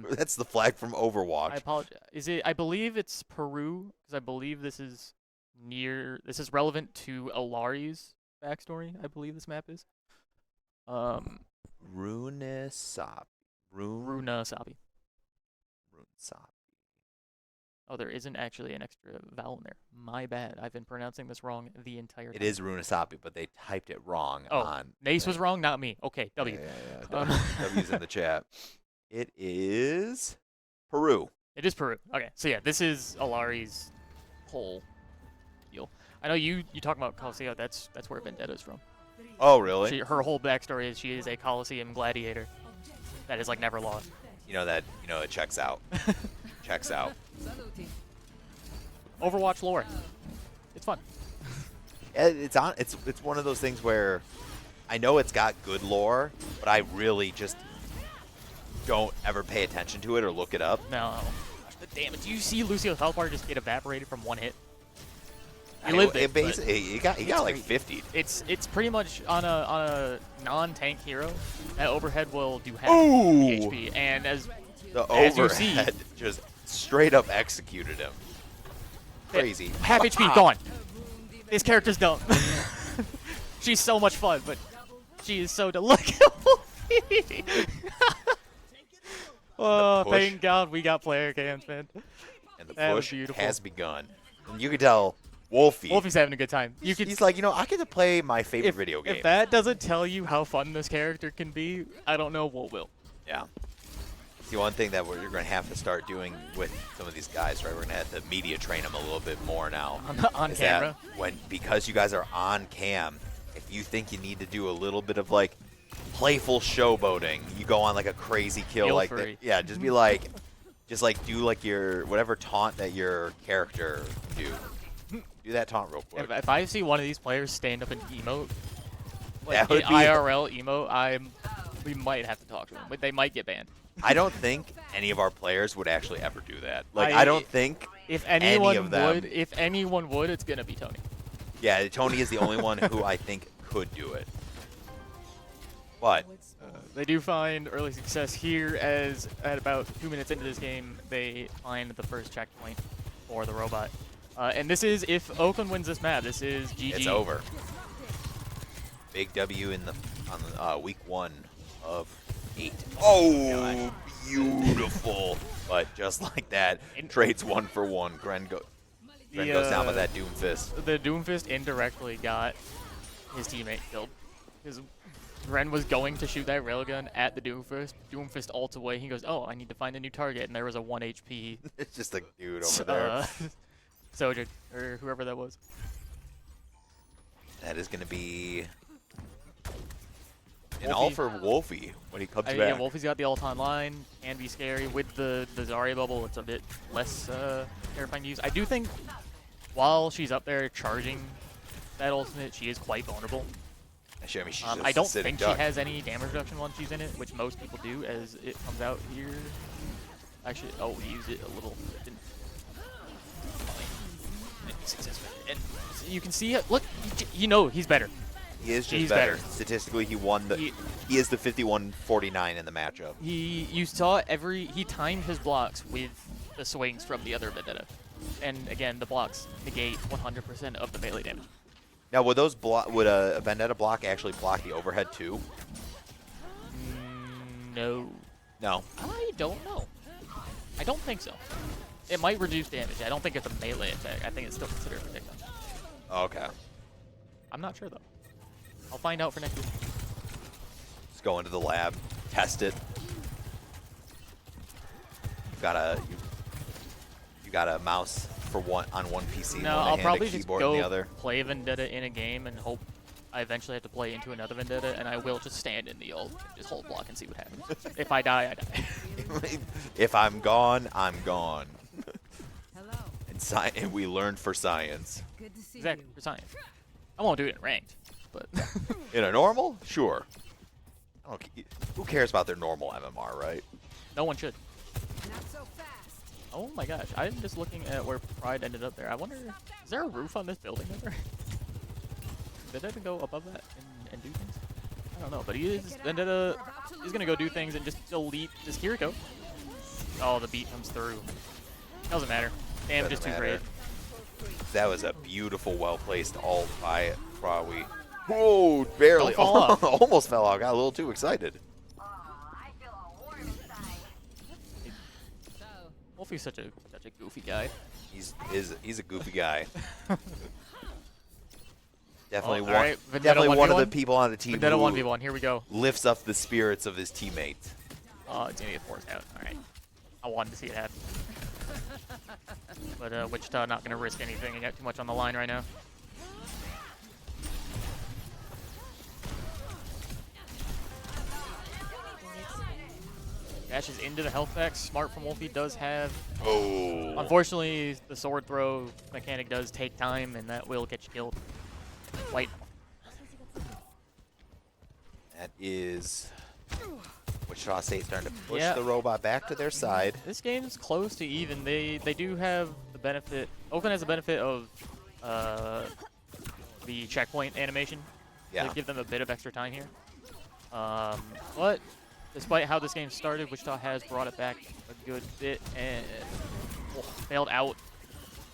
That's the flag from Overwatch. I apologize. I believe it's Peru, because I believe this is relevant to Alari's backstory, I believe this map is. Runasapi. Runasapi. Runasapi. Oh, there isn't actually an extra vowel in there. My bad. I've been pronouncing this wrong the entire time. It is Runasapi, but they typed it wrong on... NACE was wrong, not me. Okay, W. Yeah. W's in the chat. It is Peru. It is Peru. Okay, so yeah, this is Alari's whole deal. I know you talk about Coliseum. That's where Vendetta's from. Oh, really? Her whole backstory is she is a Coliseum gladiator that is like never lost. It checks out. Checks out. Overwatch lore. It's fun. It's one of those things where I know it's got good lore, but I really just don't ever pay attention to it or look it up. No. But damn it, do you see Lucio's health bar just get evaporated from one hit? He lived it. He got like 50. It's pretty much on a non-tank hero. That overhead will do half HP, and as overhead just straight up executed him. Crazy. Half HP gone. This character's dumb. She's so much fun, but she is so delightful. Oh, thank God we got player cams, man. And the push has begun. And you can tell Wolfie's having a good time. He's like, I get to play my favorite video game. If that doesn't tell you how fun this character can be, I don't know what will. Yeah. The one thing that you're going to have to start doing with some of these guys, right? We're going to have to media train them a little bit more now. On camera? Because you guys are on cam, if you think you need to do a little bit of like playful showboating, you go on like a crazy kill like that. Yeah, just be like, Just like do like your whatever taunt that your character can do. Do that taunt real quick. If I see one of these players stand up and emote, That like would be- IRL emote, we might have to talk to them. But they might get banned. I don't think any of our players would actually ever do that. Like I don't think if any anyone of them would, if anyone would, it's gonna be Tony. Yeah, Tony is the only one who I think could do it. But They do find early success here as at about 2 minutes into this game, they find the first checkpoint for the robot. And this is, if Oakland wins this map, this is GG. it's over. Big W on week 1 of 8. Oh, beautiful! But just like that, trades 1 for 1. Gren goes down with that Doomfist. The Doomfist indirectly got his teammate killed. Because Ren was going to shoot that railgun at the Doomfist. Doomfist ults away. He goes, oh, I need to find a new target. And there was a 1 HP It's just a dude over there. Soja, or whoever that was. That is going to be an all for Wolfie when he comes back. Yeah, Wolfie's got the ult online. Can be scary. With the Zarya bubble, it's a bit less terrifying to use. I do think while she's up there charging that ultimate, she is quite vulnerable. Actually, I mean, she's I just a don't sitting think duck. she has any damage reduction once she's in it, which most people do as it comes out here. Actually, oh, he used it a little. Didn't successful. And you can see it. Look, you know he's better. He is just He's better. better. Statistically, he won the. He is the 51-49 in the matchup. You saw he timed his blocks with the swings from the other Vendetta. And again, the blocks negate 100% of the melee damage. Now, would a Vendetta block actually block the overhead too? No. No. I don't know. I don't think so. It might reduce damage. I don't think it's a melee attack. I think it's still considered a projectile. Okay. I'm not sure though. I'll find out for next week. Let's go into the lab, test it. You got a mouse for one PC. No, one I'll hand, probably a just keyboard in the go other. play Vendetta in a game and hope I eventually have to play into another Vendetta, and I will just stand in the ult, just hold block and see what happens. If I die, I die. If I'm gone, I'm gone. Hello. And we learned for science. Good to see Exactly, you. for science. I won't do it in ranked, but In a normal, sure. I don't, who cares about their normal MMR, right? no one should. Not so fast. Oh my gosh, I'm just looking at where Pride ended up there. I wonder, is there a roof on this building ever? Did that go above that and do things? I don't know, but Vendetta is gonna go do things and just delete this Kiriko. Oh, the beat comes through. Doesn't matter. Damage is too Doesn't great. matter. That was a beautiful, well-placed ult by Prawi. Whoa, barely. Don't fall off. Almost fell out. Got a little too excited. I feel a warm inside. So, Wolfie's such a goofy guy. He's a goofy guy. Definitely Oh, one. alright, Vendetta Definitely one of the 1v1? people on the team Vendetta who 1v1, here we go. lifts up the spirits of his teammates. Oh, it's gonna get forced out. Alright. I wanted to see it happen. But Wichita not gonna risk anything. He got too much on the line right now. Dashes into the health pack. Smart from Wolfie does have. Oh. Unfortunately, the sword throw mechanic does take time, and that will get you killed. White. That is Wichita State starting to push Yeah. the robot back to their side. This game's close to even. They do have the benefit. Oakland has the benefit of the checkpoint animation. Yeah. To give them a bit of extra time here. But despite how this game started, Wichita has brought it back a good bit, and failed out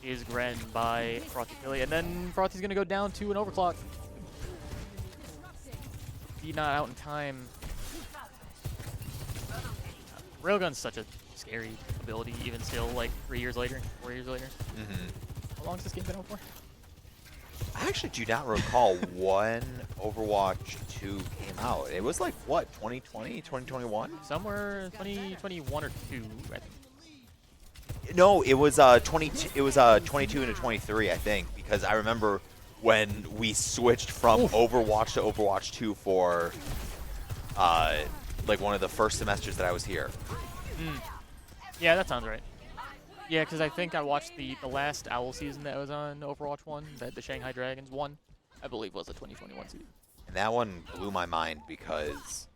is Gren by Frothy Philly, and then Frothy's gonna go down to an overclock. He not out in time. Railgun's such a scary ability, even still, like 3 years later, 4 years later. Mm-hmm. How long has this game been out for? I actually do not recall when Overwatch 2 came out. It was like, what, 2020, 2021? Somewhere 2021 or 2, I think. No, it was 22. It was 22 into 23, I think, because I remember when we switched from Overwatch to Overwatch 2 for like one of the first semesters that I was here. Yeah, that sounds right. Yeah, because I think I watched the last Owl season that was on Overwatch 1, that the Shanghai Dragons won, I believe was the 2021 season. And that one blew my mind because,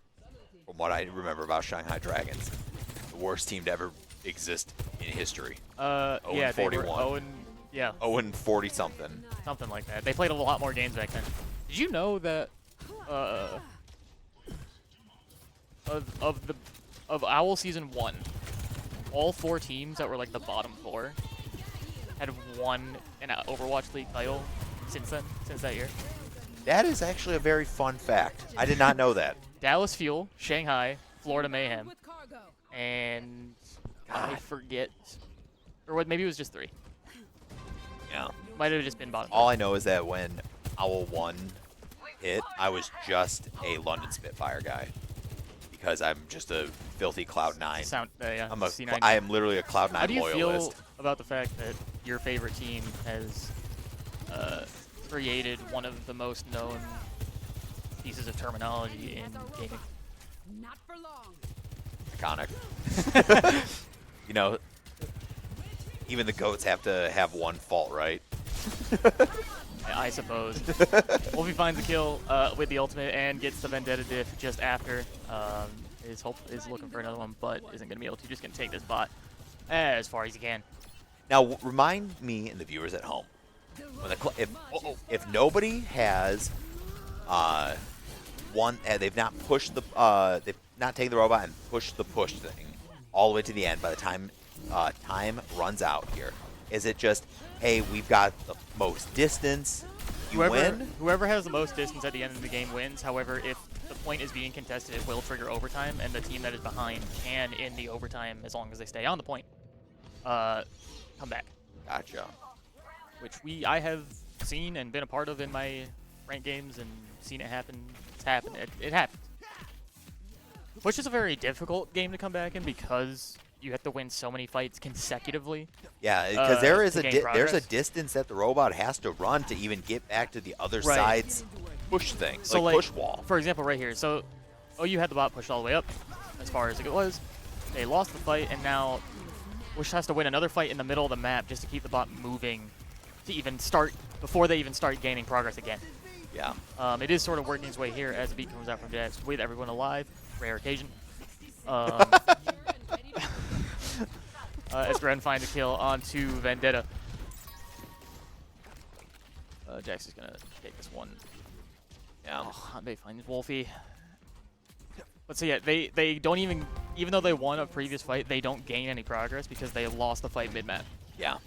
from what I remember about Shanghai Dragons, the worst team to ever exist in history. Yeah, they were 41. 40 something. something like that. They played a lot more games back then. Did you know that of Owl Season 1, all 4 teams that were like the bottom 4 had won an Overwatch League title since then, since that year? That is actually a very fun fact. I did not know that. Dallas Fuel, Shanghai, Florida Mayhem, With cargo. and God. I forget, or what? Maybe it was just 3. Yeah. Might have just been bottom. All I know is that when Owl 1 hit, I was just a London Spitfire guy. Because I'm just a filthy Cloud9. Sound, yeah, I'm C9. I am literally a Cloud9 How do you loyalist. feel about the fact that your favorite team has created one of the most known pieces of terminology in gaming? Not for long. Iconic. You know, even the GOATs have to have one fault, right? I suppose. Wolfie finds a kill with the ultimate and gets the Vendetta diff just after. Is looking for another one, but isn't going to be able to. Just going to take this bot as far as he can. Now, remind me and the viewers at home, when if nobody has they've not pushed the they've not taken the robot and pushed the push thing all the way to the end by the time time runs out here. Is it just, hey, we've got the most distance, you win? Whoever has the most distance at the end of the game wins. However, if the point is being contested, it will trigger overtime, and the team that is behind can, in the overtime, as long as they stay on the point, come back. Gotcha. Which I have seen and been a part of in my ranked games and seen it happen. It's happened. It happens. Which is a very difficult game to come back in because you have to win so many fights consecutively. Yeah, because there is to gain there's a progress. distance that the robot has to run to even get back to the other Right. side's push thing, So like push wall. For example, right here. So, you had the bot pushed all the way up as far as it was. They lost the fight, and now Wish has to win another fight in the middle of the map just to keep the bot moving to even start, before they even start gaining progress again. Yeah. It is sort of working its way here as the beat comes out from Jax with everyone alive. Rare occasion. As Gren finds a kill onto Vendetta. Jax is going to take this one. Yeah. Oh, Hanbei finds Wolfie. But so yeah, they don't even though they won a previous fight, they don't gain any progress because they lost the fight mid-map. Yeah.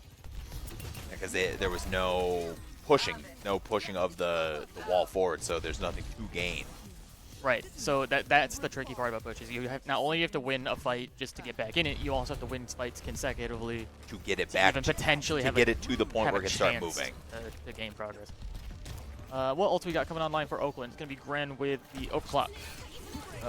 Because there was no pushing of the wall forward, so there's nothing to gain. Right. So that's the tricky part about pushes. You have not only you have to win a fight just to get back in it, you also have to win fights consecutively To get it back, even potentially to have get it to the point have where a it can start chance moving. to gain progress. What ult we got coming online for Oakland? It's gonna be Gren with the overclock.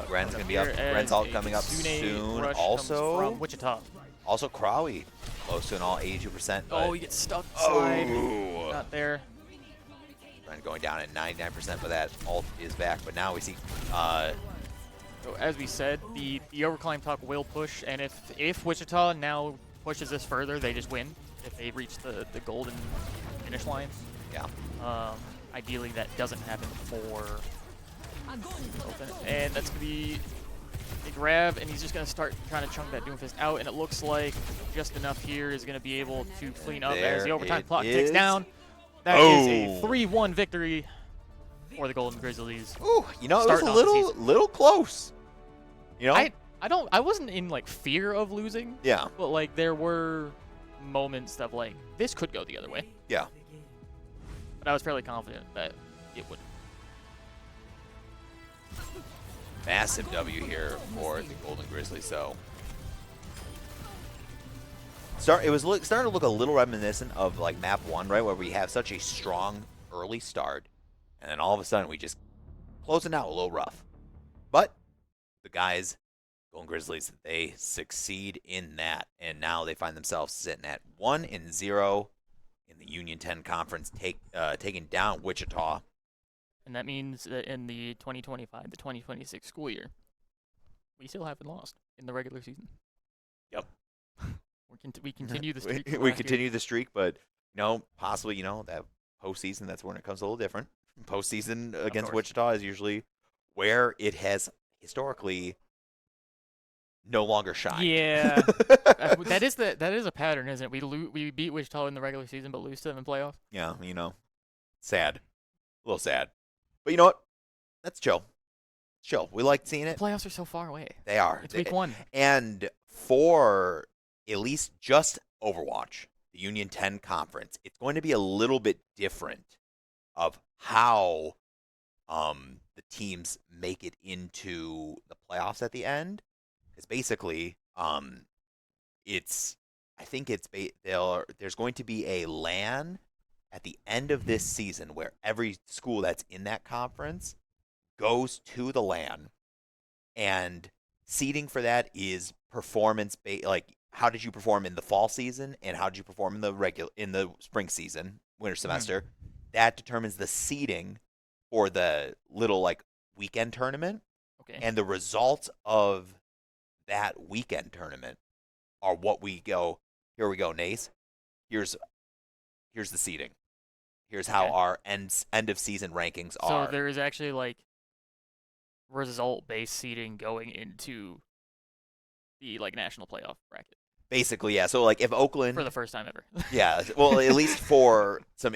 Gren's gonna be up. Gren's ult coming up soon. Also from Wichita. Also Krawi, close to an all 82%. Oh, he gets stuck slide. Oh. Not there. Gren going down at 99%, but that ult is back. But now we see. So as we said, the overclimb talk will push, and if Wichita now pushes this further, they just win. If they reach the golden finish line. Yeah. Ideally, that doesn't happen for Open. And that's going to be a grab, and he's just going to start trying to chunk that Doomfist out, and it looks like just enough here is going to be able to clean up as the overtime clock ticks down. That is a 3-1 victory for the Golden Grizzlies. Ooh, you know, it was Starting a off the little close. You know? I wasn't in like fear of losing. Yeah. But like there were moments that like this could go the other way. Yeah. But I was fairly confident that it would. Massive W here for the Golden Grizzlies. So it was starting to look a little reminiscent of like map 1, right, where we have such a strong early start, and then all of a sudden we just closing out a little rough. But the guys, Golden Grizzlies, they succeed in that, and now they find themselves sitting at 1-0 in the Union 10 conference, taking down Wichita. And that means that in the 2025 to 2026 school year, we still haven't lost in the regular season. Yep. We continue the streak. from we last year. continue the streak, but possibly that postseason. That's when it comes a little different. Postseason against course. Wichita is usually where it has historically no longer shined. Yeah, that is a pattern, isn't it? We beat Wichita in the regular season, but lose to them in playoffs. Yeah, sad, a little sad. But you know what? That's chill. Chill. We like seeing The it. playoffs are so far away. They are. It's week 1. And for at least just Overwatch, the Union 10 conference, it's going to be a little bit different of how the teams make it into the playoffs at the end. Because basically, there's going to be a LAN at the end of this season where every school that's in that conference goes to the LAN, and seeding for that is performance based. Like, how did you perform in the fall season, and how did you perform in the spring season, winter semester? That determines the seeding for the little weekend tournament. Okay. And the results of that weekend tournament are what we go. Here we go, NACE. Here's the seeding. Here's how our end of season rankings are. So there is actually result-based seeding going into the national playoff bracket Basically, yeah. So if Oakland for the first time ever. yeah, well, at least for some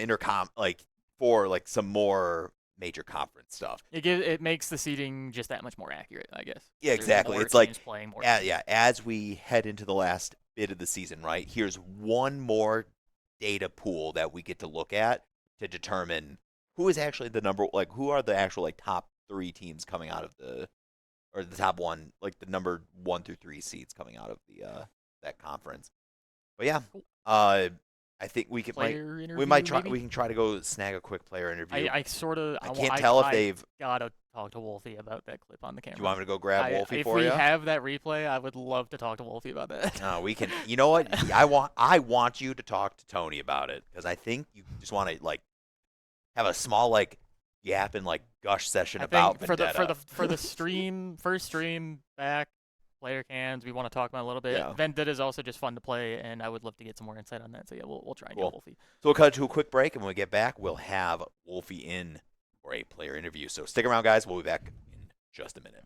for some more major conference stuff. It makes the seeding just that much more accurate, I guess. Yeah, There's exactly. more It's teams playing more. as we head into the last bit of the season, right? Here's one more data pool that we get to look at to determine who is actually who are the actual top 3 teams coming out of the top one, the number 1 through 3 seeds coming out of the that conference. But yeah, I think we can we can try to go snag a quick player interview. I can't tell if they've gotta talk to Wolfie about that clip on the camera. Do you want me to go grab Wolfie for you? you? If we have that replay, I would love to talk to Wolfie about that. No, we can. You know what? I want you to talk to Tony about it, because I think you just want to have a small yap and gush session about Vendetta. for the first stream back, player cans, we want to talk about a little bit. Yeah. Vendetta is also just fun to play, and I would love to get some more insight on that. So yeah, we'll try and get Wolfie. So we'll cut to a quick break, and when we get back, we'll have Wolfie in for a player interview. So stick around, guys. We'll be back in just a minute.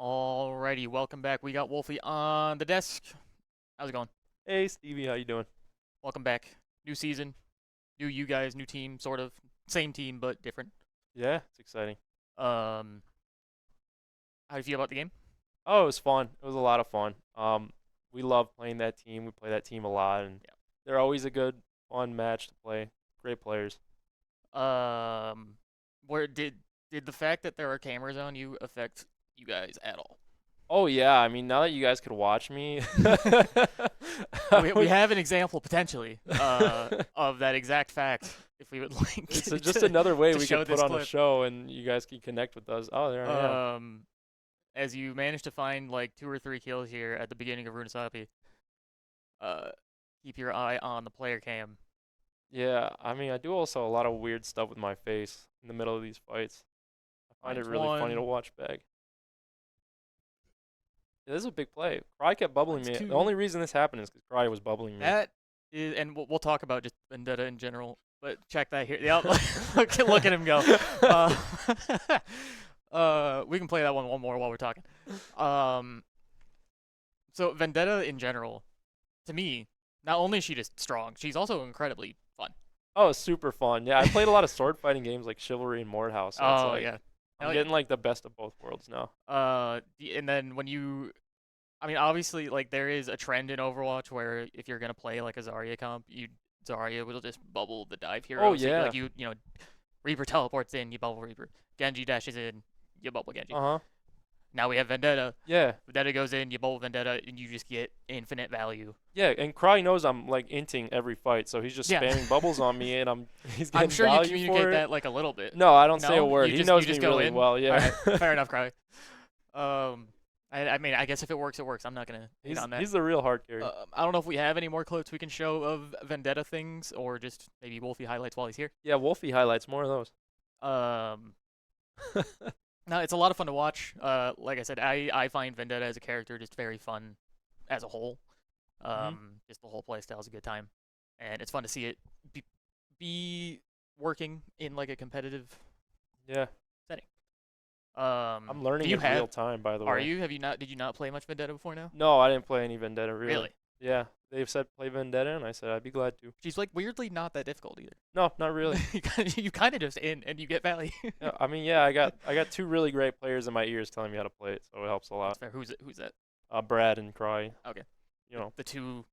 Alrighty, welcome back. We got Wolfie on the desk. How's it going? Hey Stevie, how you doing? Welcome back. New season, new you guys, new team, sort of. Same team, but different. Yeah, it's exciting. How do you feel about the game? Oh, it was fun. It was a lot of fun. We love playing that team. We play that team a lot, and they're always a good, fun match to play. Great players. Where did the fact that there are cameras on you affect you guys at all? Oh yeah, I mean now that you guys could watch me, we have an example potentially of that exact fact. If we would like, it's just another way we show could put this on clip. a show, and you guys can connect with us. Oh, there I am. As you managed to find like 2 or 3 kills here at the beginning of Runasapi, keep your eye on the player cam. Yeah, I mean I do also a lot of weird stuff with my face in the middle of these fights. I find it really funny to watch back. Yeah, this is a big play. Cry kept bubbling me. The only reason this happened is because Cry was bubbling me. That is, and we'll talk about just Vendetta in general, but check that here. Yeah, look at him go. We can play that one more while we're talking. So Vendetta in general, to me, not only is she just strong, she's also incredibly fun. Oh, it's super fun. Yeah, I played a lot of sword fighting games like Chivalry and Mordhouse. So it's like, yeah. I'm getting like the best of both worlds now. And then I mean, obviously, like there is a trend in Overwatch where if you're gonna play like a Zarya comp, Zarya will just bubble the dive hero. Oh so yeah. you know, Reaper teleports in, you bubble Reaper. Genji dashes in, you bubble Genji. Now we have Vendetta. Yeah. Vendetta goes in, you bubble Vendetta, and you just get infinite value. Yeah, and Cry knows I'm like inting every fight, so he's just spamming bubbles on me, and he's getting I'm sure value you communicate for it. that like a little bit. No, I don't say a word. He knows you just me go really in? well. Yeah. All right, fair enough, Cry. I mean, I guess if it works, it works. I'm not gonna hate on that. He's the real hard carry. I don't know if we have any more clips we can show of Vendetta things, or just maybe Wolfie highlights while he's here. Yeah, Wolfie highlights more of those. No, it's a lot of fun to watch. Like I said, I find Vendetta as a character just very fun as a whole. Just the whole playstyle is a good time, and it's fun to see it be working in like a competitive setting. I'm learning in real time, by the way. Are you? Did you not play much Vendetta before now? No, I didn't play any Vendetta really. Really? Yeah, they've said play Vendetta, and I said I'd be glad to. She's like weirdly not that difficult either. No, not really. you kind of just in and you get value. Yeah, I mean, yeah, I got 2 really great players in my ears telling me how to play it, so it helps a lot. That's fair. Who's that? Brad and Cry. Okay. You know, the 2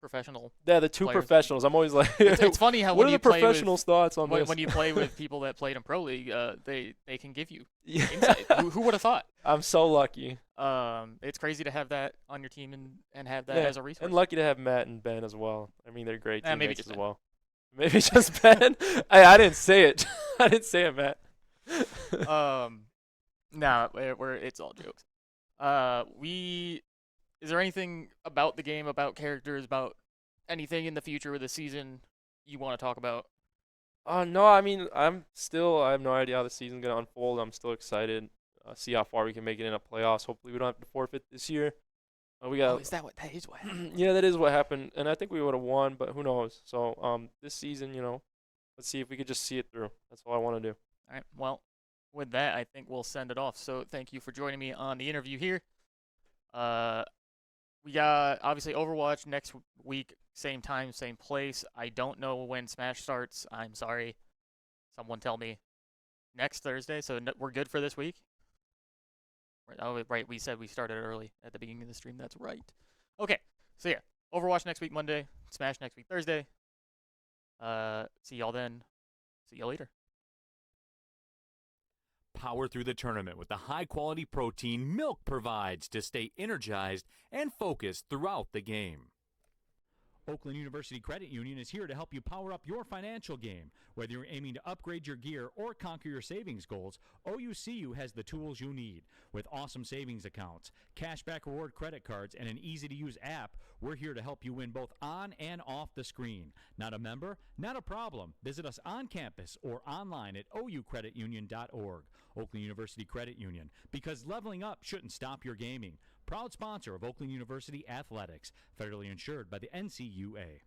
professional. Yeah, the 2 players. Professionals. I'm always like, it's funny how what when are you the professionals' thoughts on this? When you play with people that played in Pro League, they can give you insight. Who would have thought? I'm so lucky. It's crazy to have that on your team and have that as a resource. And lucky to have Matt and Ben as well. I mean, they're great teammates maybe just as Ben. well. Maybe just Ben. I didn't say it. I didn't say it, Matt. No, it's all jokes. Is there anything about the game, about characters, about anything in the future of the season you want to talk about? No, I mean, I have no idea how the season's going to unfold. I'm still excited. See how far we can make it in a playoffs. Hopefully we don't have to forfeit this year. Is that what happened? Yeah, that is what happened. And I think we would have won, but who knows? So, this season, let's see if we could just see it through. That's all I want to do. All right. Well, with that, I think we'll send it off. So thank you for joining me on the interview here. We got, obviously, Overwatch next week, same time, same place. I don't know when Smash starts. I'm sorry. Someone tell me. Next Thursday, so we're good for this week? Oh, right, we said we started early at the beginning of the stream. That's right. Okay, so yeah, Overwatch next week, Monday. Smash next week, Thursday. See y'all then. See y'all later. Power through the tournament with the high-quality protein milk provides to stay energized and focused throughout the game. Oakland University Credit Union is here to help you power up your financial game. Whether you're aiming to upgrade your gear or conquer your savings goals, OUCU has the tools you need. With awesome savings accounts, cashback reward credit cards, and an easy-to-use app, we're here to help you win both on and off the screen. Not a member? Not a problem. Visit us on campus or online at oucreditunion.org. Oakland University Credit Union, because leveling up shouldn't stop your gaming. Proud sponsor of Oakland University Athletics, federally insured by the NCUA.